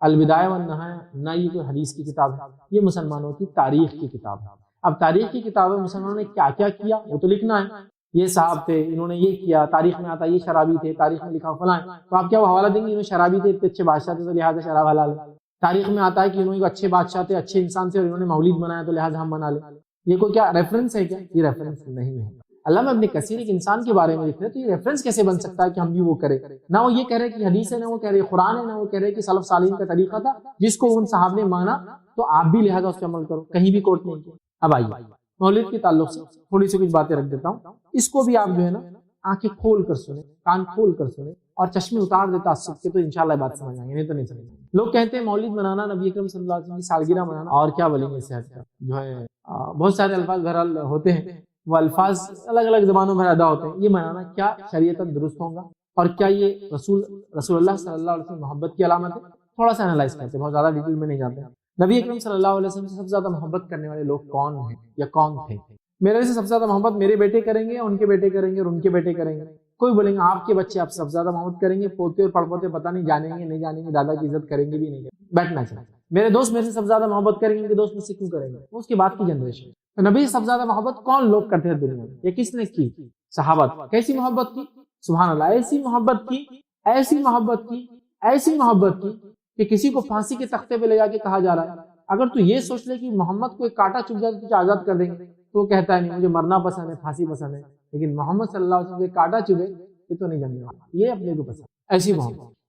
البدایہ والنہایہ نہ یہ کوئی حدیث کی کتاب ہے، یہ مسلمانوں کی تاریخ کی کتاب ہے۔ اب تاریخ کی کتاب ہے، مسلمانوں نے کیا کیا کیا وہ تو لکھنا ہے، یہ صاحب تھے انہوں نے یہ کیا، تاریخ میں آتا ہے یہ شرابی تھے، تاریخ میں لکھا فلاں، تو آپ کیا وہ حوالہ دیں گے انہوں شرابی تھے، اتنے اچھے بادشاہ تھے تو لہٰذا شراب حلال ہے؟ تاریخ میں آتا ہے کہ انہوں ایک اچھے بادشاہ تھے، اچھے انسان تھے اور انہوں نے مولید بنایا تو لہٰذا ہم بنا لیں، یہ کوئی کیا ریفرنس ہے کیا؟ یہ ریفرنس نہیں ہے۔ علامہ ابن کثیر ایک انسان کے بارے میں لکھ رہے تو یہ ریفرنس کیسے بن سکتا ہے کہ ہم بھی وہ کریں؟ نہ وہ یہ کہہ رہے کہ حدیث ہے، نہ وہ کہہ رہے قرآن ہے، نہ وہ کہہ رہے کہ سلف صالحین کا طریقہ تھا جس کو ان صحاب نے مانا تو آپ بھی لہٰذا اس پہ عمل کرو، کہیں بھی کوٹ نہیں کیا۔ اب آئیے مولد کے تعلق سے تھوڑی سی کچھ باتیں رکھ دیتا ہوں، اس کو بھی آپ جو ہے نا آنکھیں کھول کر سنیں، کان کھول کر سنیں اور چشمے اتار دے تعصب کے، تو انشاءاللہ بات سمجھ آئیں گے، نہیں تو نہیں سمجھ آئیں گے۔ لوگ کہتے ہیں مولد منانا، نبی اکرم صلی اللہ علیہ وسلم کی سالگرہ منانا اور کیا ولیمہ صحت کا جو ہے بہت سارے الفاظ بہرحال ہوتے ہیں، وہ الفاظ الگ الگ زبانوں میں ادا ہوتے ہیں، یہ منانا کیا شریعتاً درست ہوگا اور کیا یہ رسول اللہ صلی اللہ علیہ وسلم محبت کی علامت ہے؟ تھوڑا سا انالائز کرتے ہیں، بہت زیادہ ڈیٹیل میں نہیں جاتے ہیں۔ نبی اکرم صلی اللہ علیہ وسلم سے سب سے زیادہ محبت کرنے والے لوگ کون ہیں یا کون تھے؟ میرے سے سب سے زیادہ محبت میرے بیٹے کریں گے، ان کے بیٹے کریں گے اور ان کے بیٹے کریں گے۔ کوئی بولیں گے آپ کے بچے آپ سب سے زیادہ محبت کریں گے، پوتے اور پڑپوتے پتہ نہیں جانیں گے نہیں جانیں گے، دادا کی عزت کریں گے بھی نہیں کریں گے، بیٹھنا چاہیے۔ میرے دوست میرے سے سب سے زیادہ محبت کریں گے، ان کے دوست مجھ سے کیوں کریں گے؟ اس کے بعد کی جنریشن۔ تو نبی سے سب سے زیادہ محبت کون لوگ کرتے ہیں دنیا میں؟ یہ کس نے کی؟ صحابت۔ کیسی محبت کی؟ سبحان اللہ، ایسی محبت کی، ایسی محبت کی، ایسی محبت کی کہ کسی کو پھانسی کے تختے پہ لے جا کے کہا جا رہا ہے اگر تو یہ سوچ لے کہ محمد کو ایک کانٹا چبھ جائے تو تجھے آزاد کر دیں گے، تو وہ کہتا ہے نہیں مجھے مرنا پسند ہے، پھانسی پسند ہے، لیکن محمد صلی اللہ علیہ وسلم کو ایک کانٹا چبھے یہ تو نہیں جاننے والا، یہ اپنے کو پسند۔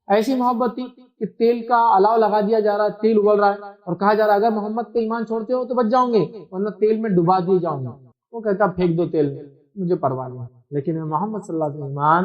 ایسی محبت تھی کہ تیل کا الاؤ لگا دیا جا رہا ہے، تیل ابل رہا ہے اور کہا جا رہا ہے اگر محمد کا ایمان چھوڑتے ہو تو بچ جاؤں گے ورنہ تیل میں ڈبا دیے جاؤں گے، وہ کہتا پھینک دو تیل میں، مجھے پرواہ نہیں، لیکن محمد صلی اللہ علیہ وسلم ایمان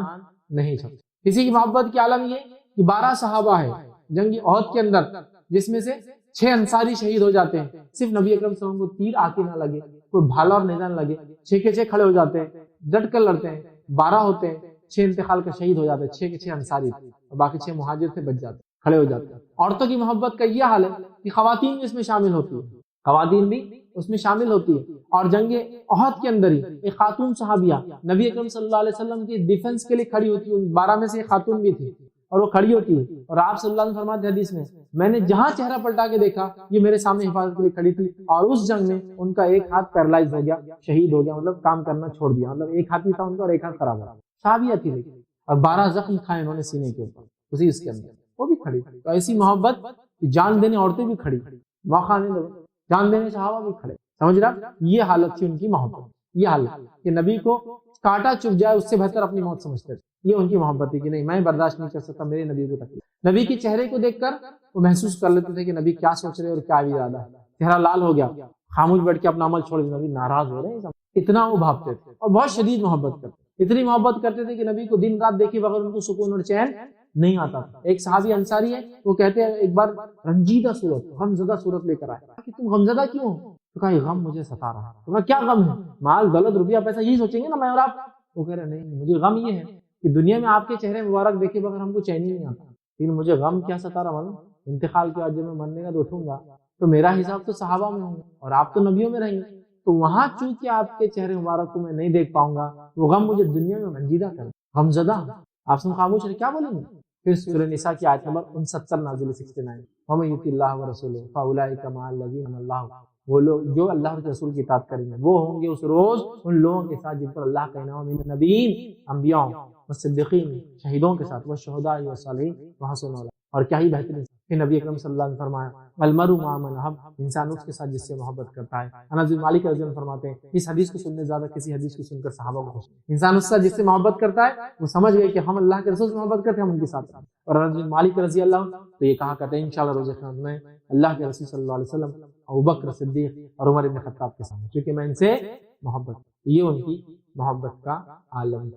نہیں چھوڑتے۔ کسی کی محبت کی عالم یہ کہ 12 صحابہ ہے جنگی احد کے اندر جس میں سے 6 انصاری شہید ہو جاتے ہیں، صرف نبی اکرم صلی اللہ علیہ وسلم کو تیر آ کے نہ لگے، کوئی بھالا اور نیزہ نہ لگے، 6 کے 6 کھڑے ہو جاتے ہیں، ڈٹ کر لڑتے ہیں، 12 ہوتے ہیں، 6 انتقال کا شہید ہو جاتے ہیں، 6 کے 6 انصاری تھے اور باقی 6 مہاجر تھے، بچ جاتے ہیں، کھڑے ہو جاتے ہیں۔ عورتوں کی محبت کا یہ حال ہے کہ خواتین بھی اس میں شامل ہوتی ہے، خواتین بھی اس میں شامل ہوتی ہے، اور جنگ احد کے اندر ہی ایک خاتون صحابیہ نبی اکرم صلی اللہ علیہ وسلم کی ڈیفنس کے لیے کھڑی ہوتی ہے، 12 میں سے ایک خاتون بھی تھی اور وہ کھڑی ہوتی ہے اور آپ صلی اللہ علیہ وسلم فرماتے حدیث میں نے جہاں چہرہ پلٹا کے دیکھا یہ میرے سامنے حفاظت کے لیے کھڑی تھی، اور اس جنگ میں ان کا ایک ہاتھ پیرالائز ہو گیا، شہید ہو گیا، مطلب کام کرنا چھوڑ دیا، مطلب ایک ہاتھ ہی تھا ان کا اور ایک ہاتھ خراب ہو گیا، صحابیہ تھی لیکن، اور 12 زخم کھائے انہوں نے سینے کے اوپر اسی اس کے اندر، وہ بھی کھڑی۔ تو ایسی محبت جان دینے عورتیں بھی کھڑی، موقع نہیں دو، جان دینے صحابہ بھی کھڑے، سمجھ رہا؟ یہ حالت تھی ان کی محبت، یہ حالت کہ نبی کو کانٹا چبھ جائے اس سے بہتر اپنی موت سمجھتے تھے، یہ ان کی محبت تھی کہ نہیں میں برداشت نہیں کر سکتا میرے نبی کو تکلیف۔ نبی کے چہرے کو دیکھ کر وہ محسوس کر لیتے تھے کہ نبی کیا سوچ رہے اور کیا ارادہ ہے، چہرہ لال ہو گیا، خاموش بیٹھ کے اپنا عمل چھوڑ دیا، نبی ناراض ہو رہے ہیں، اتنا وہ بھاپتے تھے اور بہت شدید محبت کرتے، اتنی محبت کرتے تھے کہ نبی کو دن رات دیکھے بغیر ان کو سکون اور چین نہیں آتا تھا۔ ایک صحابی انصاری ہے، وہ کہتے ہیں ایک بار رنجیدہ صورت، غمزدہ صورت لے کر آئے کہ تم غمزدہ کیوں ہو؟ تو کہا یہ غم مجھے ستا رہا ہے۔ تو کہا کیا غم ہے؟ مال دولت روپیہ پیسہ یہی سوچیں گے نا میں اور آپ؟ وہ کہہ رہے نہیں مجھے غم یہ ہے کہ دنیا میں آپ کے چہرے مبارک دیکھے بغیر ہم کو چین ہی نہیں آتا، لیکن مجھے غم کیا ستا رہا معلوم؟ انتقال کے بعد جب میں مرنے کا اٹھوں گا تو میرا حساب تو صحابہ میں ہوگا اور آپ تو نبیوں میں رہیں گے، تو وہاں چونکہ آپ کے چہرے مبارک کو میں نہیں دیکھ پاؤں گا، وہ غم مجھے دنیا میں رنجیدہ کر، غمزدہ۔ آپ سن خاموش رہے، کیا بولیں گے؟ پھر سورہ نساء کی آیت نمبر 69 نازل 69، وَمَن يُطِعِ اللَّهَ وَرَسُولَهُ فَأُولَٰئِكَ مَعَ الَّذِينَ أَنْعَمَ اللَّهُ، وہ لوگ جو اللہ کے رسول کی اطاعت کریں گے وہ ہوں گے اس روز ان لوگوں کے ساتھ جن پر اللہ کا انعام من النبیین، انبیاء والصدیقین، شہیدوں کے ساتھ، والشہداء والصالحین وحسن اولئک، اور کیا ہی بہترین۔ پھر نبی اکرم صلی اللہ علیہ وسلم فرمایا المرء مع من احب، انسان اس کے ساتھ جس سے محبت کرتا ہے۔ انس بن مالک رضی اللہ عنہ فرماتے ہیں اس حدیث کو سننے زیادہ کسی حدیث کو سن کر صحابہ کو خوش، انسان اس سے جس سے محبت کرتا ہے وہ سمجھ گئے کہ ہم اللہ کے رسول سے محبت کرتے ہیں، ہم ان کے ساتھ ہیں۔ اور انس بن مالک رضی اللہ عنہ تو یہ کہا کرتے ہیں انشاءاللہ روز قیامت میں اللہ کے رسول صلی اللہ علیہ وسلم، ابوبکر صدیق اور عمر بن خطاب کے سامنے، کیونکہ میں ان سے محبت، یہ ان کی محبت کا عالم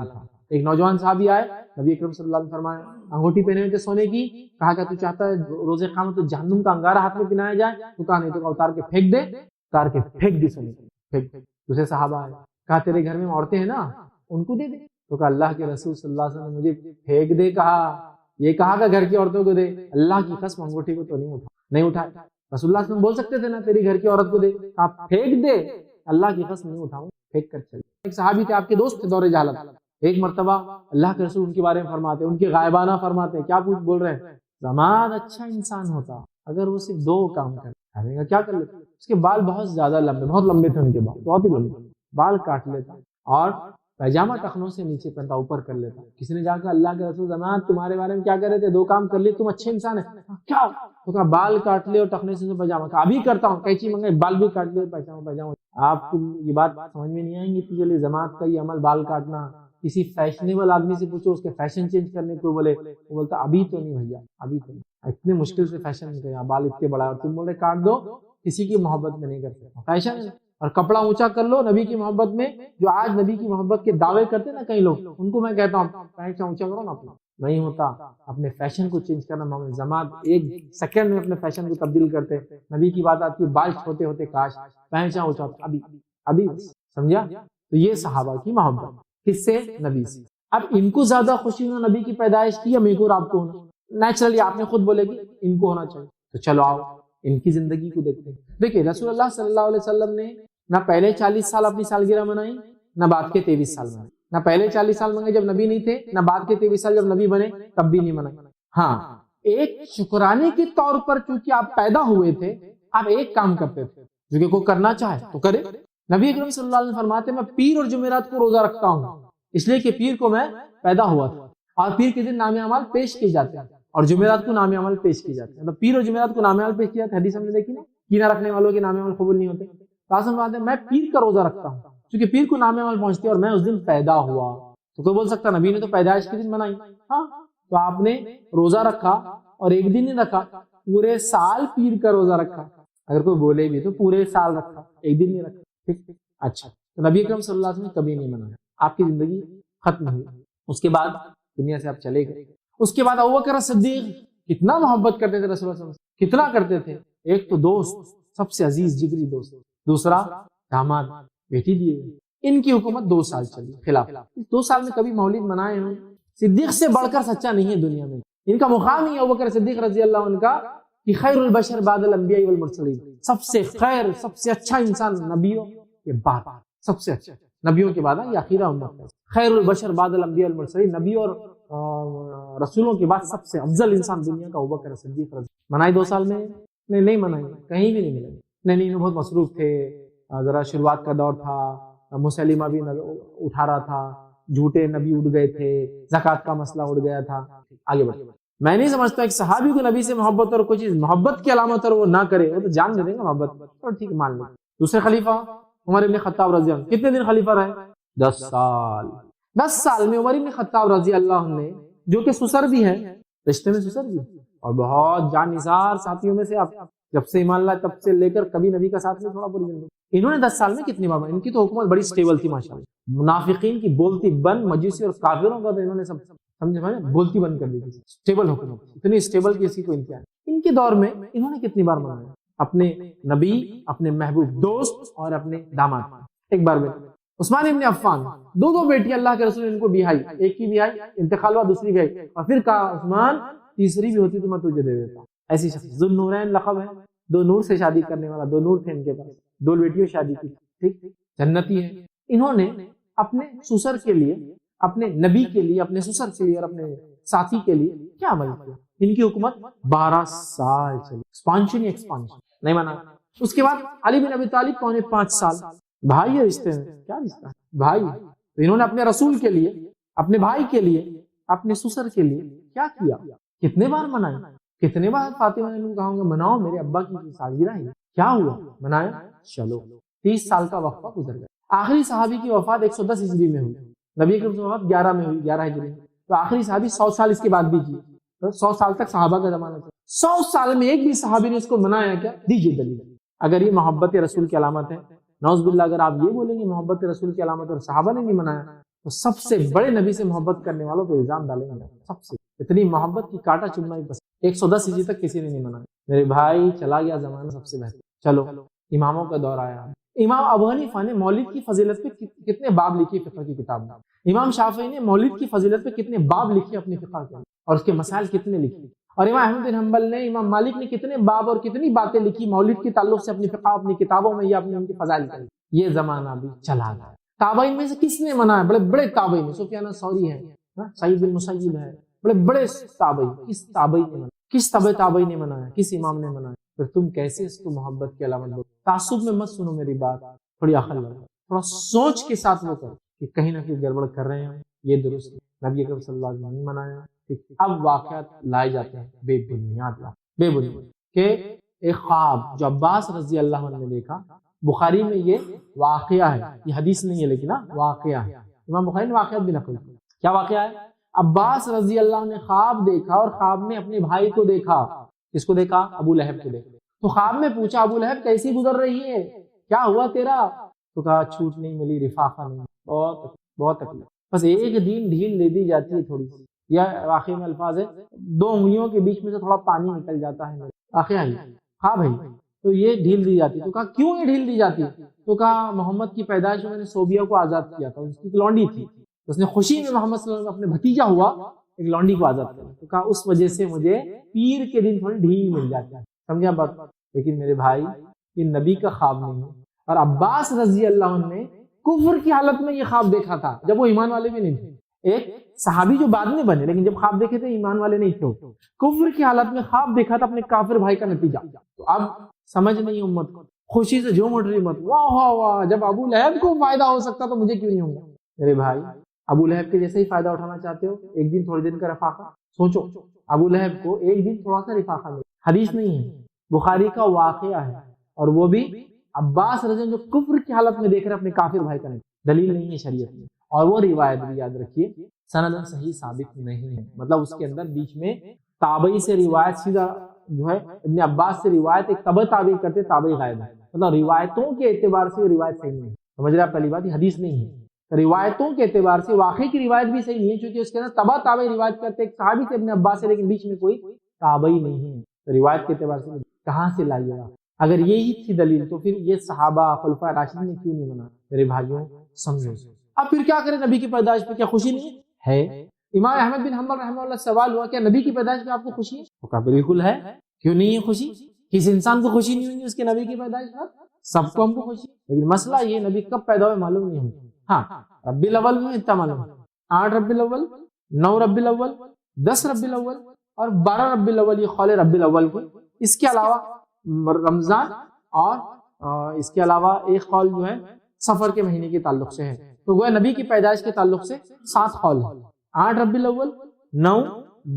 تھا۔ ایک نوجوان صحابی آئے، نبی اکرم صلی اللہ علیہ وسلم فرمایا انگوٹھی پہنے ہوئے تھے سونے کی، کہا کہ تو چاہتا ہے روز قیامت تو جہنم کا انگارہ ہاتھ میں پہنایا جائے؟ تو کہا نہیں، تو اتار کے پھینک دے، اتار کے پھینک دی سونے کی، پھینک۔ دوسرے صحابہ آئے، کہا تیرے گھر میں عورتیں ہیں نا ان کو دے دے، تو کہا اللہ کے رسول صلی اللہ علیہ وسلم نے مجھے پھینک دے کہا، یہ کہا کہ گھر کی عورتوں کو دے، اللہ کی قسم انگوٹھی کو تو نہیں اٹھائے۔ رسول اللہ صلی اللہ علیہ وسلم بول سکتے تھے نا تیری گھر کی عورت کو دے، آپ پھینک دے، اللہ کی قسم نہیں اٹھاؤں، پھینک کر چلے۔ ایک صحابی تھے آپ کے دوست تھے دور جہالت، ایک مرتبہ اللہ کے رسول ان کے بارے میں فرماتے، ان کے غائبانہ فرماتے، کیا بول رہے ہیں؟ زماد اچھا انسان ہوتا اگر وہ صرف 2 کام کرے گا. کیا کر لیتا؟ اس کے بال بہت زیادہ لمبے، بہت لمبے تھے ان کے بال، بہت ہی لمبے، بال کاٹ لیتا اور پیجامہ ٹخنوں سے نیچے پہنتا، اوپر کر لیتا. کسی نے جا کے اللہ کے رسول زمان تمہارے بارے میں کیا کر رہے تھے؟ 2 کام کر لیے، تم اچھے انسان ہیں. کیا؟ تو کہا بال کاٹ لے اور ٹخنے سے پیجامہ. کہا ابھی کرتا ہوں. قینچی منگائی، بال بھی کاٹ لے، پیجامہ. آپ کو یہ بات سمجھ میں نہیں آئیں گی کہ چلیے جماعت کا یہ عمل بال کاٹنا، کسی فیشنیبل آدمی سے پوچھو اس کے فیشن چینج کرنے کو بولے، وہ بولتا ابھی تو نہیں بھیا، ابھی تو نہیں. اتنے مشکل سے فیشن نکلے، بال اتنے بڑا اور تم بولے کاٹ دو. کسی کی محبت میں نہیں کر سکتا، فیشن ہے. اور کپڑا اونچا کر لو نبی کی محبت میں. جو آج نبی کی محبت کے دعوے کرتے نا کئی لوگ، ان کو میں کہتا ہوں پینٹ اونچا کرو نا اپنا. نہیں ہوتا. اپنے فیشن کو چینج کرنا معمول. جماعت 1 سیکنڈ میں اپنے فیشن کو تبدیل کرتے. نبی کی بات آتی ہے بال چھوٹے ہوتے کاش، پینٹ اونچا ابھی سمجھا. تو یہ صحابہ کی محبت کس سے؟ نبی سے. اب ان کو زیادہ خوشی ہونا نبی کی پیدائش کی یا میرے کو اور آپ کو ہونا؟ نیچرلی آپ نے خود بولے کہ ان کو ہونا چاہیے. تو چلو آؤ ان کی زندگی کو دیکھتے ہیں. دیکھیں رسول اللہ صلی اللہ علیہ وسلم نے نہ پہلے 40 سال اپنی سالگرہ منائی، نہ بعد کے 23 سال منائی. نہ پہلے 40 سال منگے جب نبی نہیں تھے، نہ بعد کے 23 سال جب نبی بنے تب بھی نہیں منائی. ہاں ایک شکرانے کے طور پر چونکہ آپ پیدا ہوئے تھے، آپ ایک کام کرتے تھے جو کہ کوئی کرنا چاہے تو کرے. نبی اکرم صلی اللہ علیہ وسلم فرماتے میں پیر اور جمعرات کو روزہ رکھتا ہوں اس لیے کہ پیر کو میں پیدا ہوا تھا اور پیر کے دن نام اعمال پیش کیے جاتے ہیں اور جمعرات کو نام اعمال پیش کیے جاتے ہیں. مطلب پیر اور جمعرات کو نام اعمال پیش کیے جاتے ہیں. حدیث ہم نے دیکھی نا، کینہ رکھنے والوں کے نام اعمال قبول نہیں ہوتے. قاسم بات ہے میں پیر کا روزہ رکھتا ہوں کیونکہ پیر کو نام اعمال پہنچتے اور میں اس دن پیدا ہوا. تو کوئی بول سکتا نبی نے تو پیدائش کے دن منائی. ہاں تو آپ نے روزہ رکھا اور ایک دن نہیں رکھا، پورے سال پیر کا روزہ رکھا. اگر کوئی بولے بھی تو پورے سال رکھا، ایک دن نہیں رکھا. ٹھیک. اچھا تو نبی اکرم صلی اللہ علیہ وسلم نے کبھی نہیں منایا. آپ کی زندگی ختم ہوئی. اس کے بعد دنیا سے آپ چلے گئے. اس کے بعد ابوبکر صدیق کتنا محبت کرتے تھے رسول اللہ صلی اللہ علیہ وسلم، کتنا کرتے تھے. ایک تو دوست، سب سے عزیز جگری دوست، دوسرا داماد، بیٹی دیے. ان کی حکومت 2 سال چلی خلاف. 2 سال میں کبھی مولد منائے ہوں. صدیق سے بڑھ کر سچا نہیں ہے دنیا میں. ان کا مقام ہی ابوبکر صدیق رضی اللہ عنہ کا کہ خیر البشر بعد الانبیاء والمرسلین، سب سے خیر، سب سے اچھا انسان نبیوں کے بعد، سب سے اچھا نبیوں کے بعد یہ اخیرہ امت ہے. خیر البشر بعد الانبیاء والمرسلین، نبی اور رسولوں کے بعد سب سے افضل انسان دنیا کا ابوبکر صدیق رضی. منائی 2 سال میں؟ نہیں منائی، کہیں بھی نہیں ملے. نہیں بہت مصروف تھے، ذرا شروعات کا دور تھا، مسلمہ بھی اٹھا رہا تھا، جھوٹے نبی اٹھ گئے تھے، زکوٰۃ کا مسئلہ اٹھ گیا تھا. آگے بڑھ. میں نہیں سمجھتا ایک صحابی کو نبی سے محبت اور کوئی چیز محبت کی علامت اور وہ نہ کرے، وہ تو جان دے دیں گا محبت. اور ٹھیک مان لو. دوسرے خلیفہ عمر ابن خطاب رضی اللہ عنہ کتنے دن خلیفہ رہے؟ 10 سال. 10 سال میں عمر ابن خطاب رضی اللہ عنہ نے، جو کہ سسر بھی ہے، رشتے میں سسر بھی اور بہت جان نثار ساتھیوں میں سے، آپ جب سے ایمان لائے تب سے لے کر کبھی نبی کا ساتھ نہیں چھوڑا پوری زندگی. انہوں نے 10 سال میں کتنی بار، ان کی تو حکومت بڑی سٹیبل تھی ماشاءاللہ. منافقین کی بولتی بند، مجوسی اور کافروں کا تو انہوں نے سب سمجھے بولتی بند کر دی تھی. سٹیبل حکومت، اتنی سٹیبل کہ اسی کو امتحان. ان کے دور میں انہوں نے کتنی بار منایا اپنے نبی، اپنے محبوب دوست اور اپنے داماد. ایک بار بیٹے عثمان ابن عفان، 2 بیٹی اللہ کے رسول نے ان کو بیائی، ایک کی بیائی انتقال ہوا، دوسری بیائی، اور پھر کہا عثمان تیسری بھی ہوتی تو میں تجھے دے دیتا. ایسی شخص ذو النورین لقب ہے، 2 نور سے شادی کرنے والا. 2 نور تھے ان کے پاس، 2 بیٹیوں شادی کی. ٹھیک، جنتی ہے. انہوں نے اپنے سسر کے لیے، اپنے نبی کے لیے، اپنے سسر کے لیے اور اپنے ساتھی کے لیے کیا عمل کیا؟ ان کی حکومت 12 سال چلی. ایکسپانشن نہیں مانا. اس کے بعد علی بن ابی طالب 5.5 سال. بھائی رشتے میں کیا رشتہ ہے بھائی. تو انہوں نے اپنے رسول کے لیے، اپنے بھائی کے لیے، اپنے سسر کے لیے کیا کیا؟ کتنے بار منائے؟ کتنے بار فاطمہ نے کہا مناؤ میرے ابا کی سالگرہ ہے. کیا ہوا؟ منایا. چلو 30 سال کا وقفہ گزر گیا. آخری صحابی کی وفات 110 ہجری میں ہوئی. نبی کی وفات 11 میں ہوئی، 11 ہجری میں. تو آخری صحابی 100 سال اس کے بعد بھی جیے. 100 سال تک صحابہ کا زمانہ تھا. 100 سال میں ایک بھی صحابی نے اس کو منایا کیا؟ دیجیے دلیل. اگر یہ محبت رسول کی علامت ہے، نعوذ باللہ اگر آپ یہ بولیں گے محبت رسول کی علامت اور صحابہ نے نہیں منایا، تو سب سے بڑے نبی سے محبت کرنے والوں پہ الزام ڈالیں گے. سب سے اتنی محبت کی کاٹا چبنا ہی پسند. 110 ہجری تک کسی نے نہیں منایا. میرے بھائی چلا گیا زمانہ سب سے بہتر. چلو اماموں کا دور آیا. امام ابو حنیفہ نے مولد کی فضیلت پہ کتنے باب لکھی فقہ کی کتاب میں. امام شافعی نے مولد کی فضیلت پہ کتنے باب لکھے اپنی فقہ کے اور اس کے مسائل کتنے لکھے. اور امام احمد بن حنبل نے، امام مالک نے کتنے باب اور کتنی باتیں لکھی مولد کے تعلق سے اپنی فقہ، اپنی کتابوں میں یا اپنی ان کی فضائل کا. یہ زمانہ بھی چلا گیا. تابعین میں سے کس نے منایا؟ بڑے بڑے تابعین، سفیان ثوری ہے، سعید بن مسیب ہے، بڑے بڑے تابعین. کس تابعین نے منایا؟ کس طبع تابعی نے منایا، کس امام نے منایا، پھر تم کیسے اس کو محبت کی علامت بول؟ تعصب میں مت سنو میری بات، تھوڑی عقل لگاؤ، تھوڑا سوچ کے ساتھ وہ کرو کہ کہیں نہ کہیں گڑبڑ کر رہے ہیں، یہ درست نہیں، نبی اکرم صلی اللہ علیہ وسلم نے منایا۔ اب واقعات لائے جاتے ہیں بے بنیاد کہ ایک خواب جو عباس رضی اللہ عنہ نے دیکھا، بخاری میں یہ واقعہ ہے، یہ حدیث نہیں ہے لیکن واقعہ ہے، امام بخاری نے واقعات بھی نقل کیا۔ کیا واقعہ ہے؟ عباس رضی اللہ عنہ نے خواب دیکھا اور خواب میں اپنے بھائی کو دیکھا۔ کس کو دیکھا؟ ابو لہب کو دیکھا۔ تو خواب میں پوچھا ابو لہب کیسی گزر رہی ہے، کیا ہوا تیرا؟ تو کہا چھوٹ نہیں ملی، رفاقہ نہیں، بہت تکلیف، بس ایک دن ڈھیل لے دی جاتی ہے تھوڑی سی، یا واقعی میں الفاظ ہے 2 انگلیوں کے بیچ میں سے تھوڑا پانی نکل جاتا ہے، واقعہ ہے۔ ہاں بھائی، تو یہ ڈھیل دی جاتی ہے۔ تو کہا کیوں یہ ڈھیل دی جاتی ہے؟ تو کہا محمد کی پیدائش میں نے صوبیہ کو آزاد کیا تھا، اس کی لونڈی تھی، اس نے خوشی میں محمد صلی اللہ علیہ وسلم اپنے بھتیجا ہوا ایک لونڈی کو آزاد کیا، تو کہا اس وجہ سے مجھے پیر کے دن تھوڑی ڈھیل مل جاتی ہے۔ سمجھا بات؟ لیکن میرے بھائی یہ نبی کا خواب نہیں ہے، اور عباس رضی اللہ عنہ نے کفر کی حالت میں یہ خواب دیکھا تھا جب وہ ایمان والے بھی نہیں تھے، ایک صحابی جو بعد میں بنے لیکن جب خواب دیکھے تھے ایمان والے نہیں تھے، کفر کی حالت میں خواب دیکھا تھا اپنے کافر بھائی کا نتیجہ۔ تو اب سمجھ نہیں امت کو، خوشی سے جو مٹ رہی مت، واہ واہ واہ، جب ابو لہب کو فائدہ ہو سکتا تو مجھے کیوں نہیں ہوگا؟ میرے بھائی ابو لہب کے جیسے ہی فائدہ اٹھانا چاہتے ہو، ایک دن تھوڑے دن کا رفاقہ سوچو، ابو لہب کو ایک دن تھوڑا سا رفاقہ ملا، حدیث نہیں ہے، بخاری کا واقعہ ہے، اور وہ بھی عباس رضی اللہ عنہ جو کفر کی حالت میں دیکھ رہے اپنے کافر بھائی کا، دلیل نہیں ہے شریعت میں، اور وہ روایت بھی یاد رکھیے سند صحیح ثابت نہیں ہے، مطلب اس کے اندر بیچ میں تابعی سے روایت سیدھا جو ہے ابن عباس سے روایت ایک تبع تابعی کرتے، تابعی غائب ہے، مطلب روایتوں کے اعتبار سے روایت صحیح نہیں ہے، سمجھ رہے آپ؟ پہلی بات یہ حدیث نہیں ہے، روایتوں کے اعتبار سے واقعی کی روایت بھی صحیح نہیں ہے، چونکہ اس کے اندر تبع تابعی روایت کرتے ایک صحابی سے ابن عباس سے، لیکن بیچ میں کوئی تابعی نہیں ہے، تو روایت کے اعتبار سے کہاں سے لائیے گا؟ اگر یہی تھی دلیل تو پھر یہ صحابہ خلفاء راشدین نے کیوں نہیں منا؟ میرے بھائیوں سمجھو، اب پھر کیا کریں؟ نبی کی پیدائش پہ کیا خوشی نہیں ہے؟ امام احمد بن حنبل رحمہ اللہ سوال ہوا کیا نبی کی پیدائش پہ آپ کو خوشی ہے؟ تو کہا بالکل ہے، کیوں نہیں ہے خوشی؟ کس انسان کو خوشی نہیں ہوگی اس کے نبی کی پیدائش پر؟ سب کو ہم کو خوشی، لیکن مسئلہ یہ نبی کب پیدا ہوئے معلوم نہیں ہوتا۔ ہاں ربی الاول میں اتنا معلوم ہے، 8 ربی الاول، 9 ربی الاول، 10 ربی الاول اور 12 ربی الاول، یہ قول ربی الاول کے، اس کے علاوہ رمضان اور اس کے علاوہ ایک قول جو ہے سفر کے مہینے کے تعلق سے ہے، تو گویا نبی کی پیدائش کے تعلق سے 7 قول ہے، 8 ربی الاول، 9،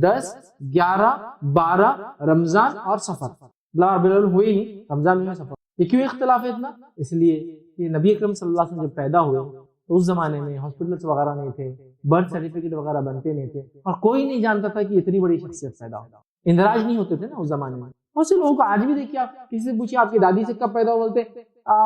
10، 11، 12 رمضان اور سفر، ربی الاول ہوئی نہیں، رمضان میں سفر۔ یہ کیوں اختلاف ہے اتنا؟ اس لیے کہ نبی اکرم صلی اللہ علیہ وسلم جب پیدا ہوئے تو اس زمانے میں ہاسپٹلس وغیرہ نہیں تھے، برتھ سرٹیفکیٹ وغیرہ بنتے نہیں تھے، اور کوئی نہیں جانتا تھا کہ اتنی بڑی شخصیت پیدا ہوگا، اندراج نہیں ہوتے تھے نا اس زمانے میں۔ بہت سے لوگوں کو آج بھی دیکھیے، آپ کسی سے پوچھیے آپ کی دادی سے کب پیدا ہوئے، بولتے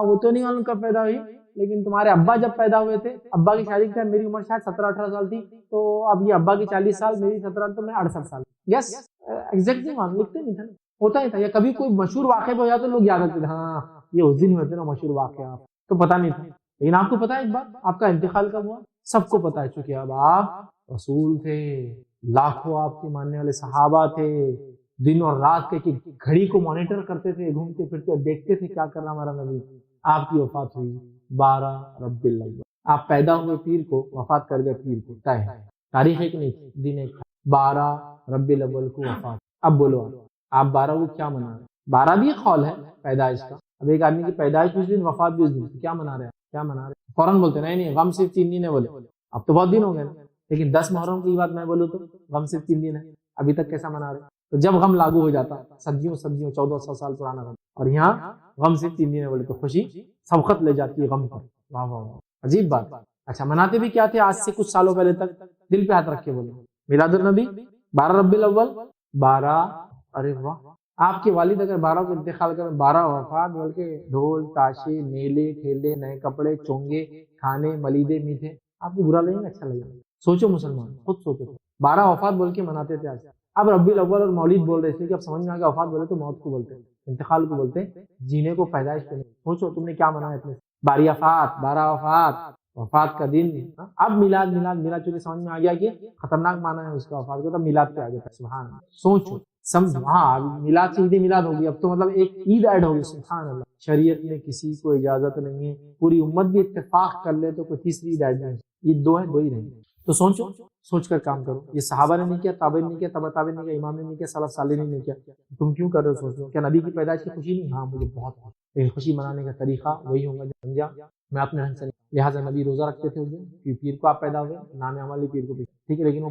وہ تو نہیں معلوم کب پیدا ہوئی، لیکن تمہارے ابا جب پیدا ہوئے تھے، ابا کی شادی کے ٹائم میری عمر شاید 17-18 سال تھی، تو اب یہ ابا کی 40 سال، میری 17، تو میں 68 سال، یس ایگزیکٹ نہیں معلوم، لکھتے نہیں تھا نا، ہوتا ہی تھا، یا کبھی کوئی مشہور واقعہ ہو جاتا تو لوگ یاد رکھتے تھے، ہاں یہ اس دن ہوئے تھے نا مشہور واقعہ، تو پتہ نہیں تھا۔ لیکن آپ کو پتا ہے ایک بات، آپ کا انتقال کب ہوا؟ سب کو پتا ہے، چونکہ اب آپ رسول تھے، لاکھوں آپ کے ماننے والے صحابہ تھے، دن اور رات کے گھڑی کو مانیٹر کرتے تھے، گھومتے پھرتے دیکھتے تھے کیا کر رہا ہمارا نبی۔ آپ کی وفات ہوئی 12 ربیع الاول، آپ پیدا ہوئے پیر کو، وفات کر گئے پیر کو، طے ہے، تاریخ ایک نہیں تھی، دن ایک تھا، 12 ربیع الاول کو وفات۔ اب بولو آپ 12 کو کیا منا رہے؟ 12 بھی ایک قول ہے پیدائش کا، اب ایک آدمی کی پیدائش بھی اس دن، وفات بھی اس دن، کیا منا رہے ہیں؟ کیا منا رہے ہیں؟ فوراً بولتے نہیں غم صرف 3 دن ہے، بولے اب تو بہت دن ہو گئے، لیکن 10 محرم کی بات میں بولوں تو غم صرف 3 دن ہے، ابھی تک کیسا منا رہے؟ تو جب غم لاگو ہو جاتا، صدیوں 1400 سال پرانا غم، اور یہاں غم صرف 3 دن ہے بولے تو خوشی سبقت لے جاتی ہے غم پر، واہ واہ واہ، عجیب بات۔ اچھا مناتے بھی کیا تھے آج سے کچھ سالوں پہلے تک؟ دل پہ ہاتھ رکھ کے بولو، میلاد النبی 12 ربیع الاول 12، ارے واہ، آپ کے والد اگر 12 کو انتقال کریں، 12 وفات بول کے ڈھول تاشے میلے ٹھیلے نئے کپڑے چونگے کھانے ملیدے میٹھے، آپ کو برا لگے گا اچھا لگے گا؟ سوچو مسلمان، خود سوچو، 12 وفات بول کے مناتے تھے آج، اب ربیع الاول اور مولد بول رہے تھے کہ اب سمجھ میں آ گیا وفات بولے تو موت کو بولتے ہیں، انتقال کو بولتے ہیں، جینے کو پیدائش کو نہیں۔ سوچو تم نے کیا منایا اتنے 12 وفات، وفات کا دن، اب میلاد چونکہ سمجھ میں آ گیا کہ خطرناک مانا ہے اس کا وفات کو، تب میلاد پہ آ گیا، سبحان اللہ، سوچو سمجھو، ہاں میلاد سے عید میلاد ہوگی، اب تو مطلب ایک عید ایڈ ہوگی، سبحان اللہ۔ شریعت میں کسی کو اجازت نہیں ہے، پوری امت بھی اتفاق کر لے تو کوئی تیسری عید ایڈ نہیں، یہ 2 ہیں، 2 ہی رہیں گے۔ تو سوچو، سوچ کر کام کرو. یہ صحابہ نے نہیں کیا، تابعین نے کیا، تبع تابعین نے کیا، امام نے نہیں کیا، سلف صالحین نے کیا. تم کیوں کر رہے ہو؟ سوچ لو. کیا نبی کی پیدائش کی خوشی نہیں؟ ہاں مجھے بہت ہے، لیکن خوشی منانے کا طریقہ وہی ہوگا جو سمجھا میں اپنے ڈھنگ سے نہیں. لہٰذا نبی روزہ رکھتے تھے اس دن، پیر کو آپ پیدا ہوئے، نام عملی پیر کو، ٹھیک ہے، لیکن وہ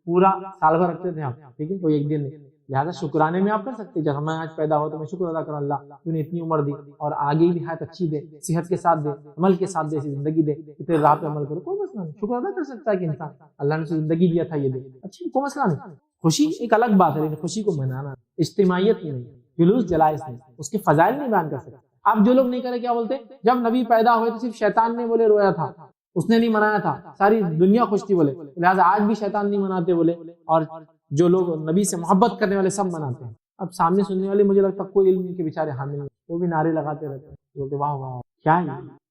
پورا سال بھر رکھتے تھے آپ، ٹھیک ہے، کوئی ایک دن نہیں. لہٰذا شکرانے میں آپ کر سکتے ہیں، جب میں آج پیدا ہوا تو میں شکر ادا کروں، اللہ تو نے اتنی عمر دی اور آگے بھی حیات اچھی دے، صحت کے ساتھ دے، عمل کے ساتھ دے، ایسی زندگی دے کہ تیرے راہ پہ عمل کرو. کوئی مسئلہ نہیں، شکر ادا کر سکتا ہے کہ انسان اللہ نے زندگی دیا تھا یہ دے، اچھی، کوئی مسئلہ نہیں. خوشی ایک الگ بات ہے، لیکن خوشی کو منانا، اجتماعیت نہیں، جلوس جلائس نہیں، اس کے فضائل نہیں بیان کر سکتے. اب جو لوگ نہیں کرے کیا بولتے، جب نبی پیدا ہوئے تو صرف شیطان نے بولے رویا تھا، اس نے نہیں منایا تھا، ساری دنیا خوش تھی بولے، لہٰذا آج بھی شیطان نہیں مناتے بولے، اور جو لوگ نبی سے محبت کرنے والے سب مناتے ہیں. اب سامنے سننے والے مجھے لگتا کوئی علم کے بیچارے حامل نہیں، وہ بھی نعرے لگاتے رہتے ہیں، بولتے واہ واہ کیا ہے